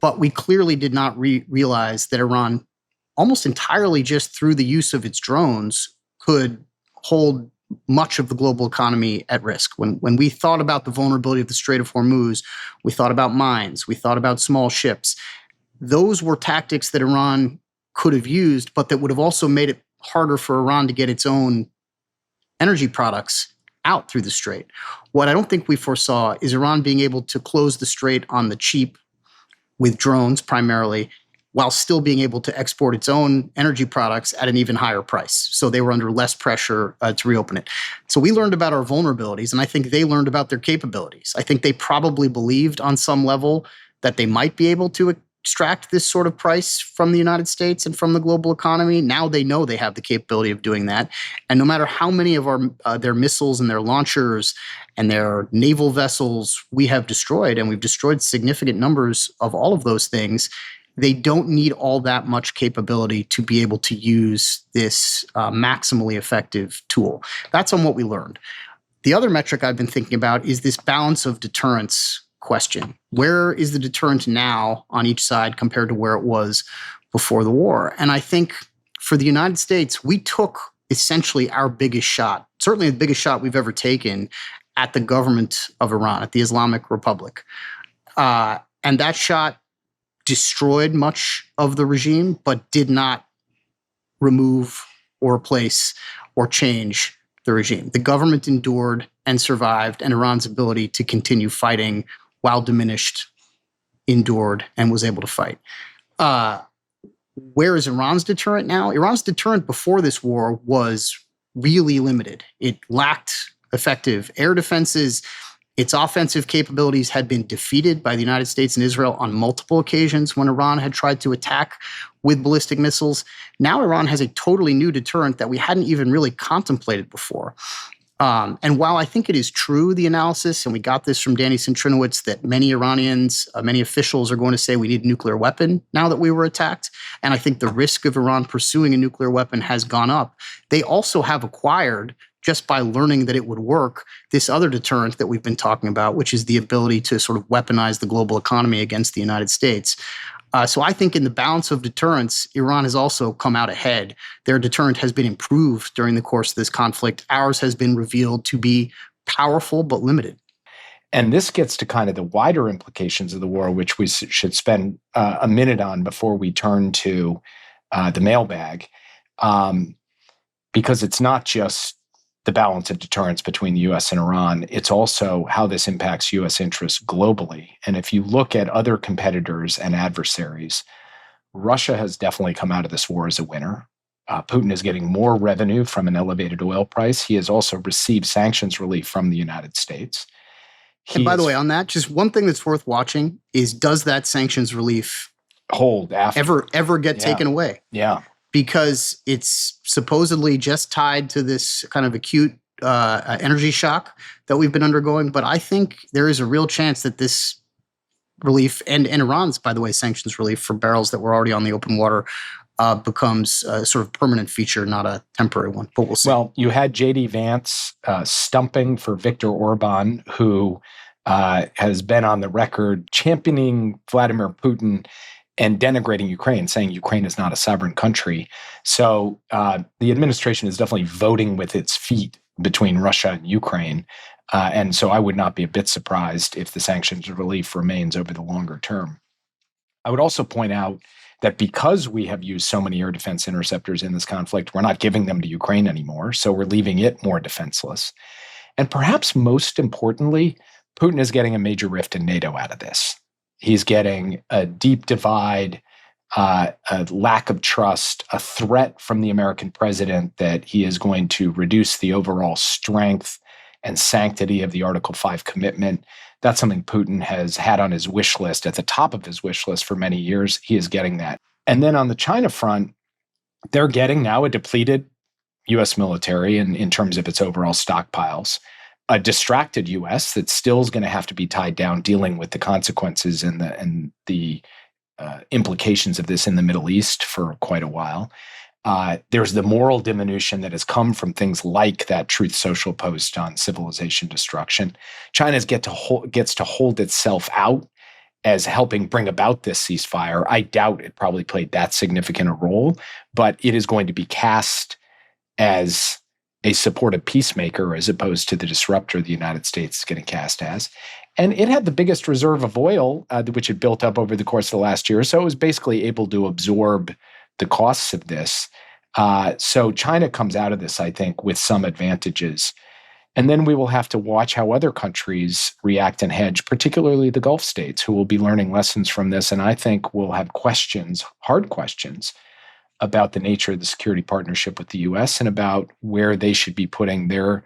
But we clearly did not realize that Iran, almost entirely just through the use of its drones, could hold much of the global economy at risk. When we thought about the vulnerability of the Strait of Hormuz, we thought about mines, we thought about small ships. Those were tactics that Iran could have used, but that would have also made it harder for Iran to get its own energy products out through the strait. What I don't think we foresaw is Iran being able to close the strait on the cheap with drones primarily, while still being able to export its own energy products at an even higher price. So they were under less pressure to reopen it. So we learned about our vulnerabilities, and I think they learned about their capabilities. I think they probably believed on some level that they might be able to extract this sort of price from the United States and from the global economy. Now they know they have the capability of doing that. And no matter how many of their missiles and their launchers and their naval vessels we have destroyed, and we've destroyed significant numbers of all of those things, they don't need all that much capability to be able to use this maximally effective tool. That's on what we learned. The other metric I've been thinking about is this balance of deterrence question. Where is the deterrent now on each side compared to where it was before the war? And I think for the United States, we took essentially our biggest shot, certainly the biggest shot we've ever taken at the government of Iran, at the Islamic Republic. And that shot destroyed much of the regime, but did not remove or replace or change the regime. The government endured and survived, and Iran's ability to continue fighting while diminished endured and was able to fight. Where is Iran's deterrent now? Iran's deterrent before this war was really limited. It lacked effective air defenses. Its offensive capabilities had been defeated by the United States and Israel on multiple occasions when Iran had tried to attack with ballistic missiles. Now Iran has a totally new deterrent that we hadn't even really contemplated before. And while I think it is true, the analysis, and we got this from Danny Centrinowitz, that many Iranians, many officials are going to say we need a nuclear weapon now that we were attacked. And I think the risk of Iran pursuing a nuclear weapon has gone up. They also have acquired, just by learning that it would work, this other deterrent that we've been talking about, which is the ability to sort of weaponize the global economy against the United States. So I think in the balance of deterrence, Iran has also come out ahead. Their deterrent has been improved during the course of this conflict. Ours has been revealed to be powerful but limited. And this gets to kind of the wider implications of the war, which we should spend a minute on before we turn to the mailbag, because it's not just the balance of deterrence between the U.S. and Iran. It's also how this impacts U.S. interests globally. And if you look at other competitors and adversaries, Russia has definitely come out of this war as a winner. Putin is getting more revenue from an elevated oil price. He has also received sanctions relief from the United States. And by the way, on that, just one thing that's worth watching is, does that sanctions relief hold after ever get taken away? Yeah. Because it's supposedly just tied to this kind of acute energy shock that we've been undergoing. But I think there is a real chance that this relief, and Iran's, by the way, sanctions relief for barrels that were already on the open water, becomes a sort of permanent feature, not a temporary one. But we'll see. Well, you had J.D. Vance stumping for Viktor Orban, who has been on the record championing Vladimir Putin and denigrating Ukraine, saying Ukraine is not a sovereign country. So the administration is definitely voting with its feet between Russia and Ukraine. And so I would not be a bit surprised if the sanctions relief remains over the longer term. I would also point out that because we have used so many air defense interceptors in this conflict, we're not giving them to Ukraine anymore. So we're leaving it more defenseless. And perhaps most importantly, Putin is getting a major rift in NATO out of this. He's getting a deep divide, a lack of trust, a threat from the American president that he is going to reduce the overall strength and sanctity of the Article 5 commitment. That's something Putin has had on his wish list, at the top of his wish list for many years. He is getting that. And then on the China front, they're getting now a depleted U.S. military in terms of its overall stockpiles, a distracted U.S. that still is going to have to be tied down dealing with the consequences and the implications of this in the Middle East for quite a while. There's the moral diminution that has come from things like that Truth Social post on civilization destruction. China gets to hold itself out as helping bring about this ceasefire. I doubt it probably played that significant a role, but it is going to be cast as a supportive peacemaker as opposed to the disruptor the United States is getting cast as. And it had the biggest reserve of oil, which had built up over the course of the last year. So it was basically able to absorb the costs of this. So China comes out of this, I think, with some advantages. And then we will have to watch how other countries react and hedge, particularly the Gulf states, who will be learning lessons from this. And I think will have questions, hard questions, about the nature of the security partnership with the U.S. and about where they should be putting their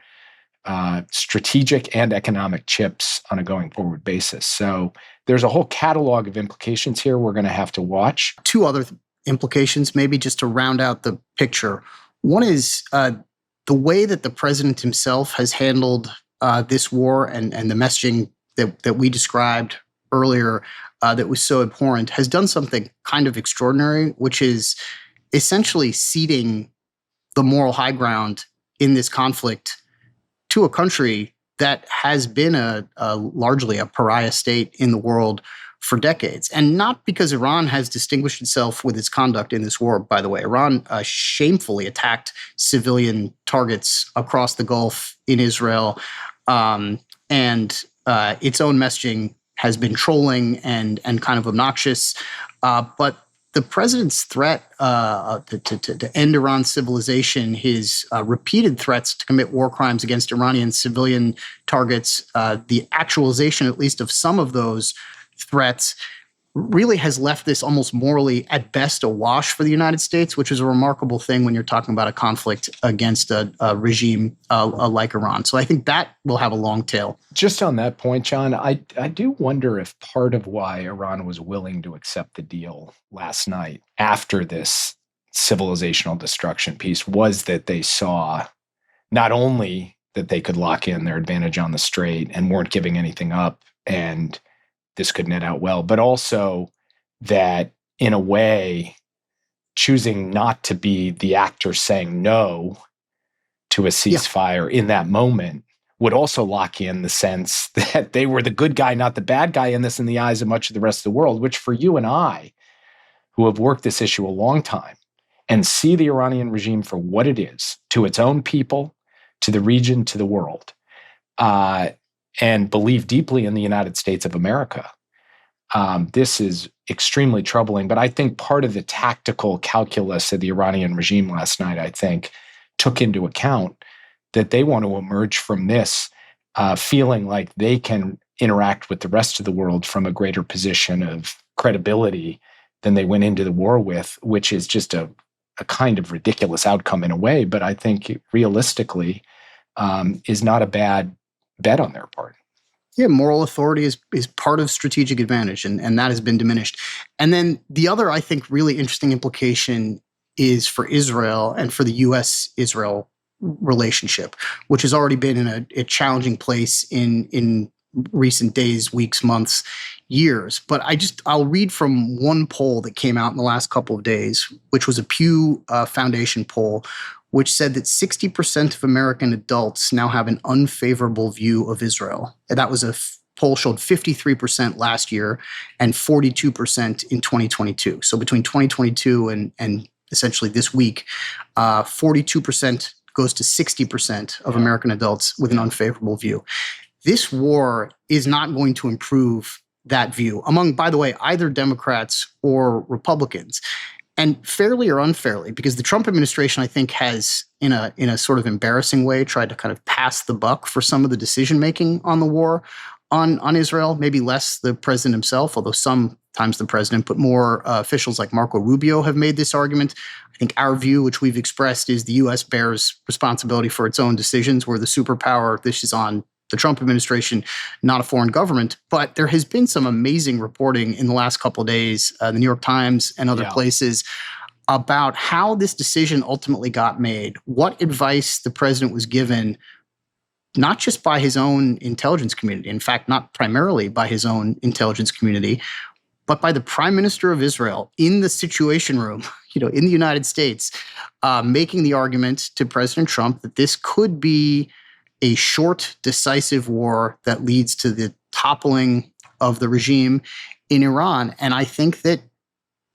strategic and economic chips on a going forward basis. So there's a whole catalog of implications here we're going to have to watch. Two other implications, maybe just to round out the picture. One is the way that the president himself has handled this war and the messaging that we described earlier that was so abhorrent has done something kind of extraordinary, which is essentially ceding the moral high ground in this conflict to a country that has been largely a pariah state in the world for decades. And not because Iran has distinguished itself with its conduct in this war, by the way. Iran shamefully attacked civilian targets across the Gulf, in Israel, and its own messaging has been trolling and kind of obnoxious. But the president's threat to end Iran's civilization, his repeated threats to commit war crimes against Iranian civilian targets, the actualization, at least, of some of those threats, really has left this almost morally, at best, a wash for the United States, which is a remarkable thing when you're talking about a conflict against a regime like Iran. So I think that will have a long tail. Just on that point, John, I do wonder if part of why Iran was willing to accept the deal last night after this civilizational destruction piece was that they saw not only that they could lock in their advantage on the strait and weren't giving anything up, and this could net out well, but also that in a way, choosing not to be the actor saying no to a ceasefire in that moment would also lock in the sense that they were the good guy, not the bad guy in this in the eyes of much of the rest of the world, which for you and I, who have worked this issue a long time and see the Iranian regime for what it is to its own people, to the region, to the world, and believe deeply in the United States of America. This is extremely troubling, but I think part of the tactical calculus of the Iranian regime last night, I think, took into account that they want to emerge from this feeling like they can interact with the rest of the world from a greater position of credibility than they went into the war with, which is just a kind of ridiculous outcome in a way, but I think realistically is not a bad bet on their part. Yeah, moral authority is part of strategic advantage, and that has been diminished. And then the other, I think, really interesting implication is for Israel and for the U.S.-Israel relationship, which has already been in a challenging place in recent days, weeks, months, years. But I'll read from one poll that came out in the last couple of days, which was a Pew Foundation poll, which said that 60% of American adults now have an unfavorable view of Israel. And that was a poll showed 53% last year and 42% in 2022. So between 2022 and essentially this week, 42% goes to 60% of American adults with an unfavorable view. This war is not going to improve that view among, by the way, either Democrats or Republicans. And fairly or unfairly, because the Trump administration, I think, has, in a sort of embarrassing way, tried to kind of pass the buck for some of the decision-making on the war on Israel, maybe less the president himself, although sometimes the president, but more officials like Marco Rubio have made this argument. I think our view, which we've expressed, is the U.S. bears responsibility for its own decisions. We're the superpower. This is on the Trump administration, not a foreign government. But there has been some amazing reporting in the last couple of days, the New York Times and other places, about how this decision ultimately got made, what advice the president was given, not just by his own intelligence community, in fact, not primarily by his own intelligence community, but by the prime minister of Israel in the Situation Room, in the United States, making the argument to President Trump that this could be a short, decisive war that leads to the toppling of the regime in Iran. And I think that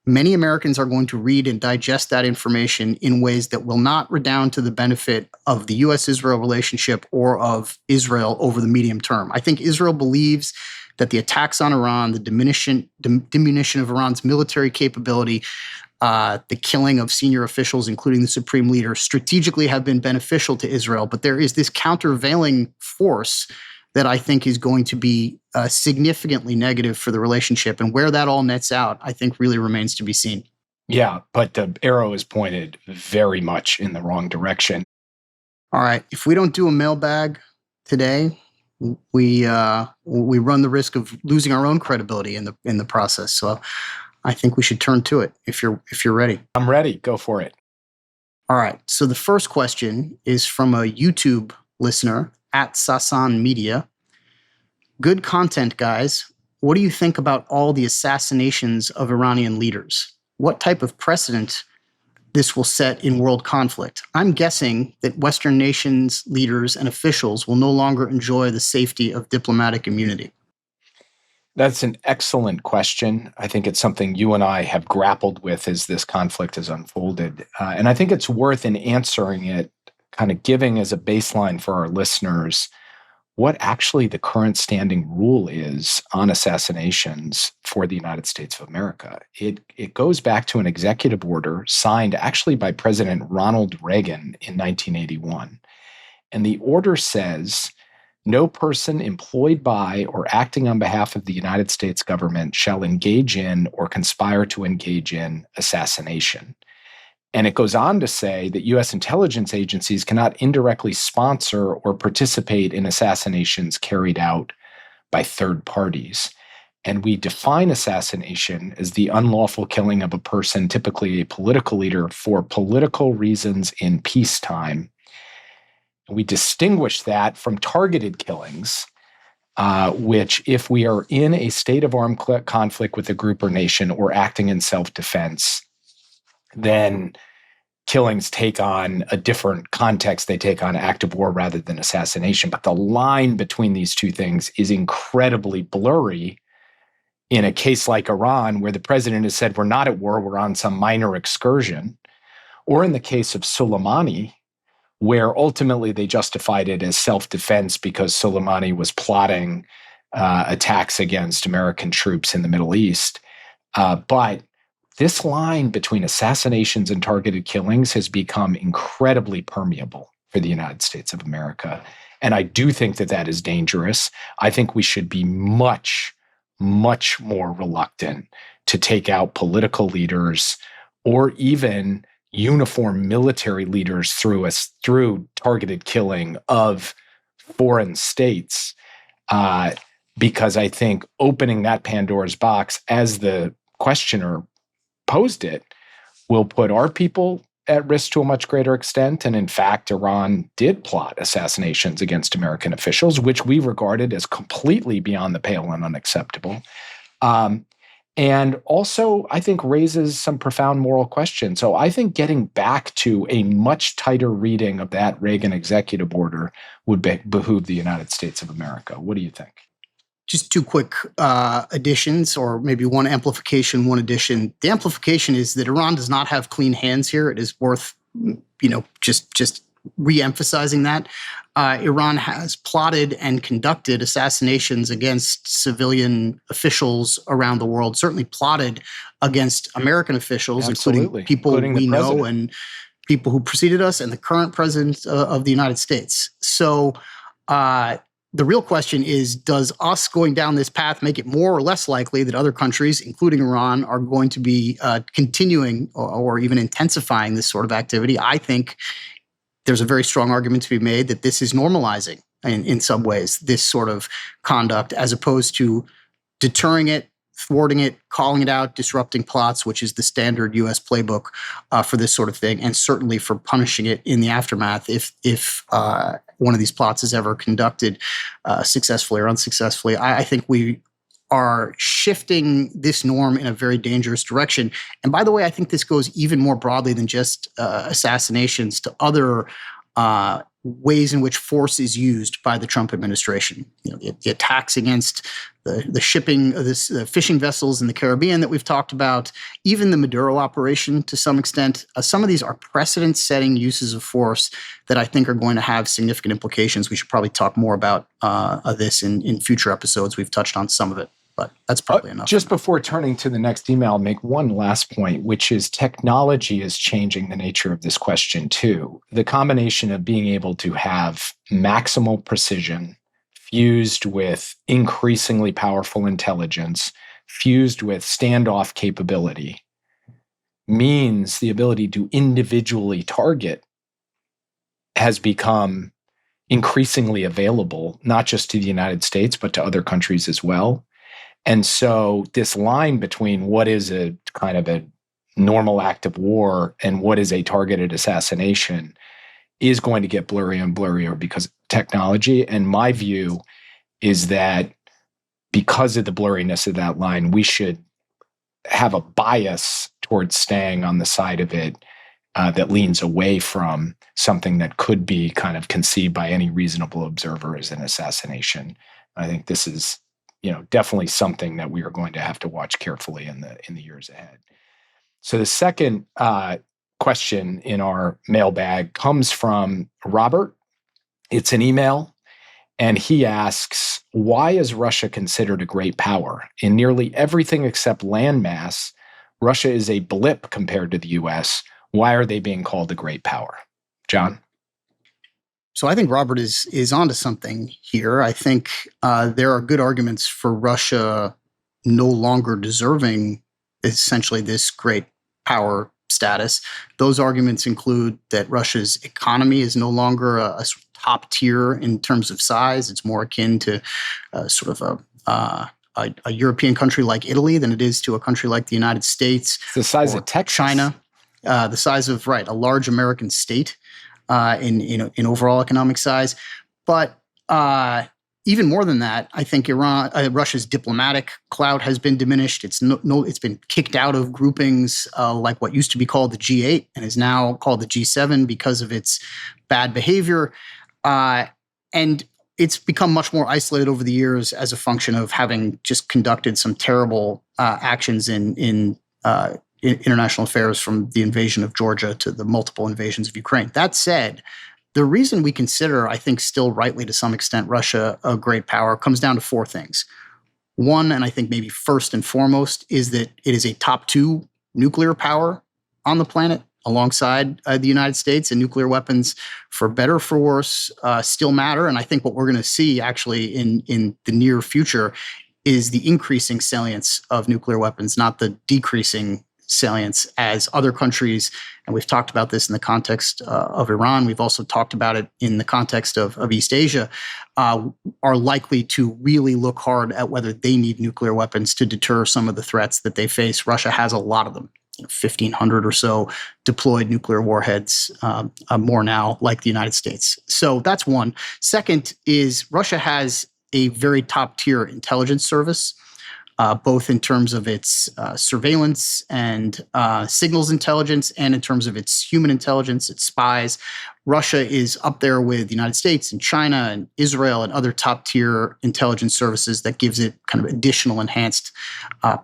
many Americans are going to read and digest that information in ways that will not redound to the benefit of the U.S.-Israel relationship or of Israel over the medium term. I think Israel believes that the attacks on Iran, the diminution of Iran's military capability, the killing of senior officials, including the supreme leader, strategically have been beneficial to Israel. But there is this countervailing force that I think is going to be significantly negative for the relationship. And where that all nets out, I think really remains to be seen. Yeah, but the arrow is pointed very much in the wrong direction. All right. If we don't do a mailbag today, we run the risk of losing our own credibility in the process. So I think we should turn to it if you're ready. I'm ready. Go for it. All right. So the first question is from a YouTube listener at Sasan Media. Good content, guys. What do you think about all the assassinations of Iranian leaders? What type of precedent this will set in world conflict? I'm guessing that Western nations, leaders, and officials will no longer enjoy the safety of diplomatic immunity. That's an excellent question. I think it's something you and I have grappled with as this conflict has unfolded. And I think it's worth in answering it, kind of giving as a baseline for our listeners what actually the current standing rule is on assassinations for the United States of America. It goes back to an executive order signed actually by President Ronald Reagan in 1981. And the order says, no person employed by or acting on behalf of the United States government shall engage in or conspire to engage in assassination. And it goes on to say that U.S. intelligence agencies cannot indirectly sponsor or participate in assassinations carried out by third parties. And we define assassination as the unlawful killing of a person, typically a political leader, for political reasons in peacetime. We distinguish that from targeted killings, which, if we are in a state of armed conflict with a group or nation or acting in self-defense, then killings take on a different context. They take on active war rather than assassination. But the line between these two things is incredibly blurry in a case like Iran, where the president has said, we're not at war, we're on some minor excursion. Or in the case of Soleimani, where ultimately they justified it as self-defense because Soleimani was plotting attacks against American troops in the Middle East. But this line between assassinations and targeted killings has become incredibly permeable for the United States of America. And I do think that that is dangerous. I think we should be much, much more reluctant to take out political leaders or even uniform military leaders through targeted killing of foreign states, because I think opening that Pandora's box, as the questioner posed it, will put our people at risk to a much greater extent. And in fact, Iran did plot assassinations against American officials, which we regarded as completely beyond the pale and unacceptable. And also, I think, raises some profound moral questions. So I think getting back to a much tighter reading of that Reagan executive order would behoove the United States of America. What do you think? Just two quick additions, or maybe one amplification, one addition. The amplification is that Iran does not have clean hands here. It is worth, just re-emphasizing that. Iran has plotted and conducted assassinations against civilian officials around the world, certainly plotted against American officials, including people we know and people who preceded us and the current president of the United States. So the real question is, does us going down this path make it more or less likely that other countries, including Iran, are going to be continuing or even intensifying this sort of activity? I think there's a very strong argument to be made that this is normalizing in some ways, this sort of conduct, as opposed to deterring it, thwarting it, calling it out, disrupting plots, which is the standard U.S. playbook for this sort of thing, and certainly for punishing it in the aftermath if one of these plots is ever conducted successfully or unsuccessfully. I think we are shifting this norm in a very dangerous direction. And by the way, I think this goes even more broadly than just assassinations to other ways in which force is used by the Trump administration. The attacks against the shipping of the fishing vessels in the Caribbean that we've talked about, even the Maduro operation to some extent. Some of these are precedent-setting uses of force that I think are going to have significant implications. We should probably talk more about this in future episodes. We've touched on some of it, but that's probably enough. Just before turning to the next email, I'll make one last point, which is technology is changing the nature of this question too. The combination of being able to have maximal precision fused with increasingly powerful intelligence, fused with standoff capability, means the ability to individually target has become increasingly available, not just to the United States, but to other countries as well. And so this line between what is a kind of a normal act of war and what is a targeted assassination is going to get blurrier and blurrier because of technology. And my view is that because of the blurriness of that line, we should have a bias towards staying on the side of it that leans away from something that could be kind of conceived by any reasonable observer as an assassination. I think this is, definitely something that we are going to have to watch carefully in the years ahead. So the second question in our mailbag comes from Robert. It's an email, and he asks, why is Russia considered a great power? In nearly everything except landmass, Russia is a blip compared to the U.S. Why are they being called a great power? John? So I think Robert is onto something here. I think there are good arguments for Russia no longer deserving essentially this great power status. Those arguments include that Russia's economy is no longer a top tier in terms of size. It's more akin to sort of a European country like Italy than it is to a country like the United States. It's the size of Texas. China, the size of, a large American state. in overall economic size. But even more than that, I think Russia's diplomatic clout has been diminished. It's been kicked out of groupings like what used to be called the G8 and is now called the G7 because of its bad behavior. And it's become much more isolated over the years as a function of having just conducted some terrible actions in international affairs, from the invasion of Georgia to the multiple invasions of Ukraine. That said, the reason we consider, I think still rightly to some extent, Russia a great power comes down to four things. One, and I think maybe first and foremost, is that it is a top two nuclear power on the planet alongside the United States, and nuclear weapons, for better or for worse, still matter. And I think what we're going to see actually in the near future is the increasing salience of nuclear weapons, not the decreasing salience, as other countries, and we've talked about this in the context of Iran, we've also talked about it in the context of East Asia, are likely to really look hard at whether they need nuclear weapons to deter some of the threats that they face. Russia has a lot of them, 1,500 or so deployed nuclear warheads, more now, like the United States. So that's one. Second is Russia has a very top-tier intelligence service, both in terms of its surveillance and signals intelligence, and in terms of its human intelligence, its spies. Russia is up there with the United States and China and Israel and other top-tier intelligence services that gives it kind of additional enhanced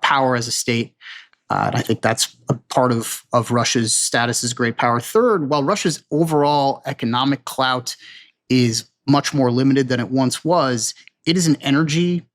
power as a state. And I think that's a part of Russia's status as great power. Third, while Russia's overall economic clout is much more limited than it once was, it is an energy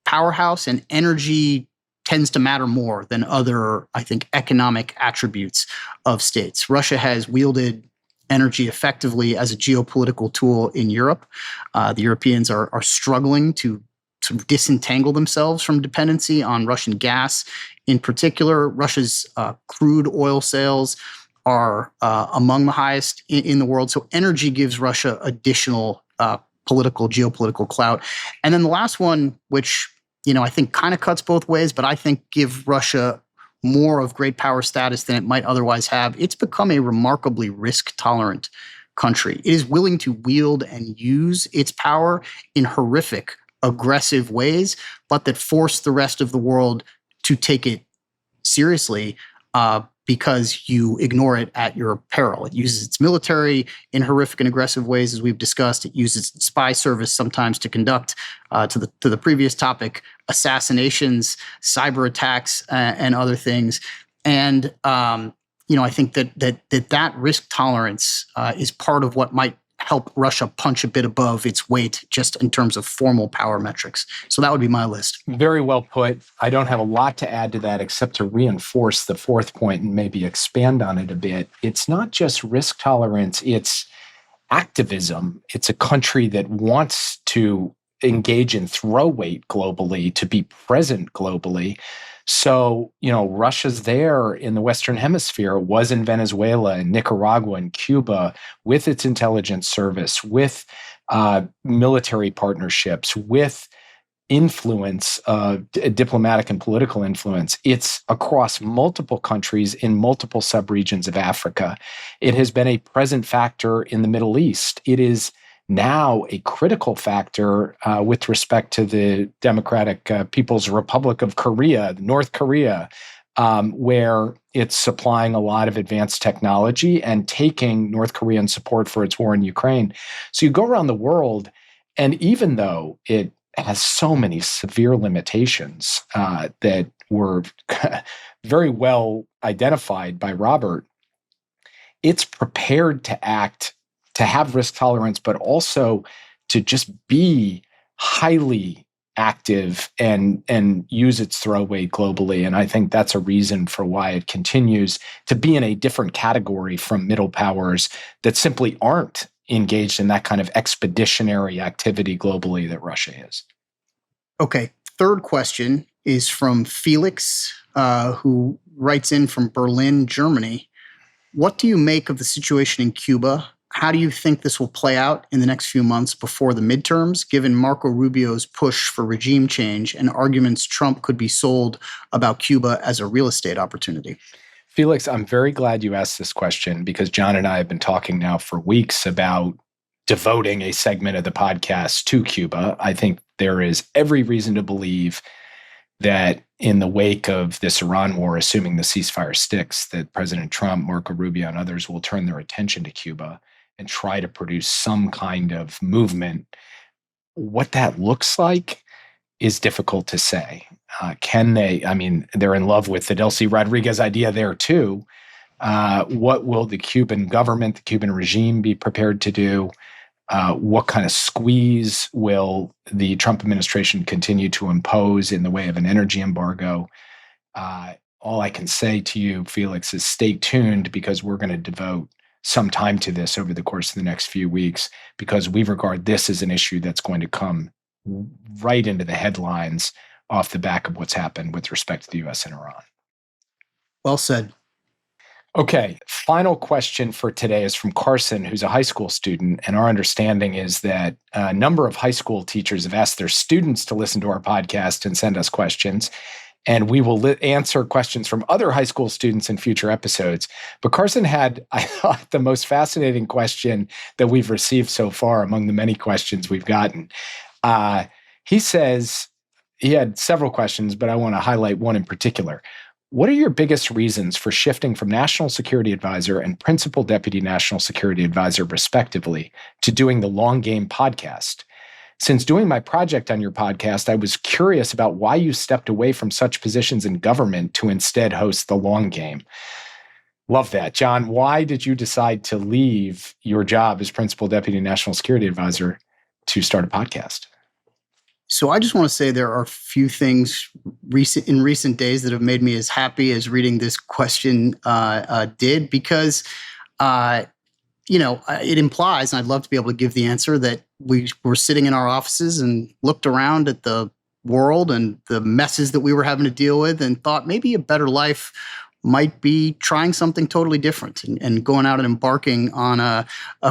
powerhouse, and energy tends to matter more than other, I think, economic attributes of states. Russia has wielded energy effectively as a geopolitical tool in Europe. The Europeans are struggling to sort of disentangle themselves from dependency on Russian gas. In particular, Russia's crude oil sales are among the highest in the world. So energy gives Russia additional geopolitical clout. And then the last one, which I think kind of cuts both ways, but I think give Russia more of great power status than it might otherwise have. It's become a remarkably risk-tolerant country. It is willing to wield and use its power in horrific, aggressive ways, but that force the rest of the world to take it seriously because you ignore it at your peril. It uses its military in horrific and aggressive ways, as we've discussed. It uses its spy service sometimes to conduct, to the previous topic, assassinations, cyber attacks, and other things. And I think that risk tolerance is part of what might help Russia punch a bit above its weight just in terms of formal power metrics. So that would be my list. Very well put. I don't have a lot to add to that except to reinforce the fourth point and maybe expand on it a bit. It's not just risk tolerance, it's activism. It's a country that wants to engage in throw weight globally, to be present globally. So, Russia's there in the Western Hemisphere, was in Venezuela and Nicaragua and Cuba with its intelligence service, with military partnerships, with influence, diplomatic and political influence. It's across multiple countries in multiple subregions of Africa. It has been a present factor in the Middle East. It is now a critical factor with respect to the Democratic People's Republic of Korea, North Korea, where it's supplying a lot of advanced technology and taking North Korean support for its war in Ukraine. So you go around the world, and even though it has so many severe limitations that were very well identified by Robert, it's prepared to act, to have risk tolerance, but also to just be highly active and use its throw weight globally. And I think that's a reason for why it continues to be in a different category from middle powers that simply aren't engaged in that kind of expeditionary activity globally that Russia is. Okay. Third question is from Felix, who writes in from Berlin, Germany. What do you make of the situation in Cuba? How do you think this will play out in the next few months before the midterms, given Marco Rubio's push for regime change and arguments Trump could be sold about Cuba as a real estate opportunity? Felix, I'm very glad you asked this question because John and I have been talking now for weeks about devoting a segment of the podcast to Cuba. I think there is every reason to believe that in the wake of this Iran war, assuming the ceasefire sticks, that President Trump, Marco Rubio, and others will turn their attention to Cuba and try to produce some kind of movement. What that looks like is difficult to say. Can they? I mean, they're in love with the Delcy Rodriguez idea there too. What will the Cuban government, the Cuban regime be prepared to do? What kind of squeeze will the Trump administration continue to impose in the way of an energy embargo? All I can say to you, Felix, is stay tuned because we're going to devote some time to this over the course of the next few weeks because we regard this as an issue that's going to come right into the headlines off the back of what's happened with respect to the U.S. and Iran. Well said. Okay, final question for today is from Carson, who's a high school student. And our understanding is that a number of high school teachers have asked their students to listen to our podcast and send us questions. And we will answer questions from other high school students in future episodes. But Carson had, I thought, the most fascinating question that we've received so far among the many questions we've gotten. He says, he had several questions, but I want to highlight one in particular. What are your biggest reasons for shifting from National Security Advisor and Principal Deputy National Security Advisor, respectively, to doing the Long Game podcast? Since doing my project on your podcast, I was curious about why you stepped away from such positions in government to instead host the Long Game. Love that. John, why did you decide to leave your job as Principal Deputy National Security Advisor to start a podcast? So I just want to say there are few things in recent days that have made me as happy as reading this question did, because it implies, and I'd love to be able to give the answer, that we were sitting in our offices and looked around at the world and the messes that we were having to deal with and thought maybe a better life might be trying something totally different and going out and embarking on a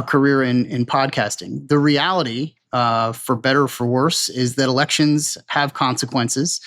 career in podcasting. The reality, for better or for worse, is that elections have consequences.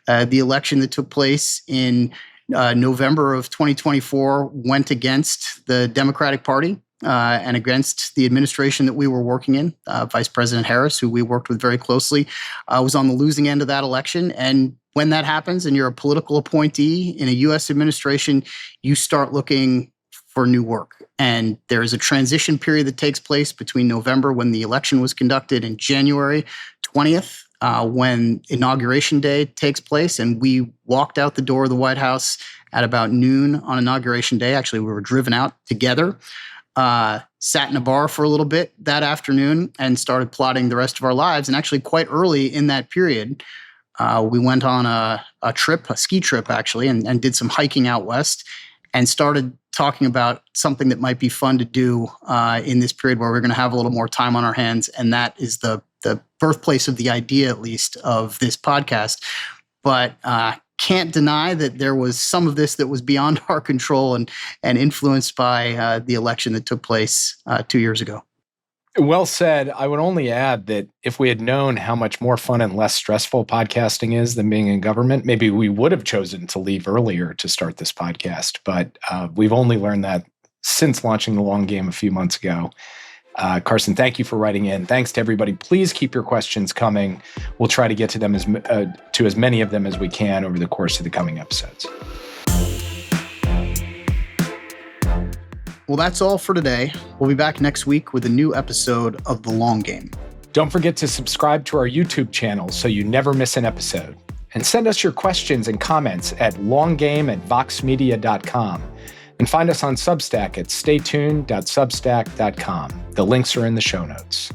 The election that took place in November of 2024 went against the Democratic Party and against the administration that we were working in. Vice President Harris, who we worked with very closely, was on the losing end of that election. And when that happens and you're a political appointee in a U.S. administration, you start looking for new work. And there is a transition period that takes place between November, when the election was conducted, and January 20th, when Inauguration Day takes place. And we walked out the door of the White House at about noon on Inauguration Day. Actually, we were driven out together, sat in a bar for a little bit that afternoon, and started plotting the rest of our lives. And actually, quite early in that period, we went on a ski trip, actually, and did some hiking out west and started talking about something that might be fun to do in this period where we're going to have a little more time on our hands. And that is the birthplace of the idea, at least, of this podcast. But can't deny that there was some of this that was beyond our control and influenced by the election that took place 2 years ago. Well said. I would only add that if we had known how much more fun and less stressful podcasting is than being in government, maybe we would have chosen to leave earlier to start this podcast. But we've only learned that since launching the Long Game a few months ago. Carson, thank you for writing in. Thanks to everybody. Please keep your questions coming. We'll try to get to them to as many of them as we can over the course of the coming episodes. Well, that's all for today. We'll be back next week with a new episode of The Long Game. Don't forget to subscribe to our YouTube channel so you never miss an episode. And send us your questions and comments at longame@voxmedia.com. And find us on Substack at staytuned.substack.com. The links are in the show notes.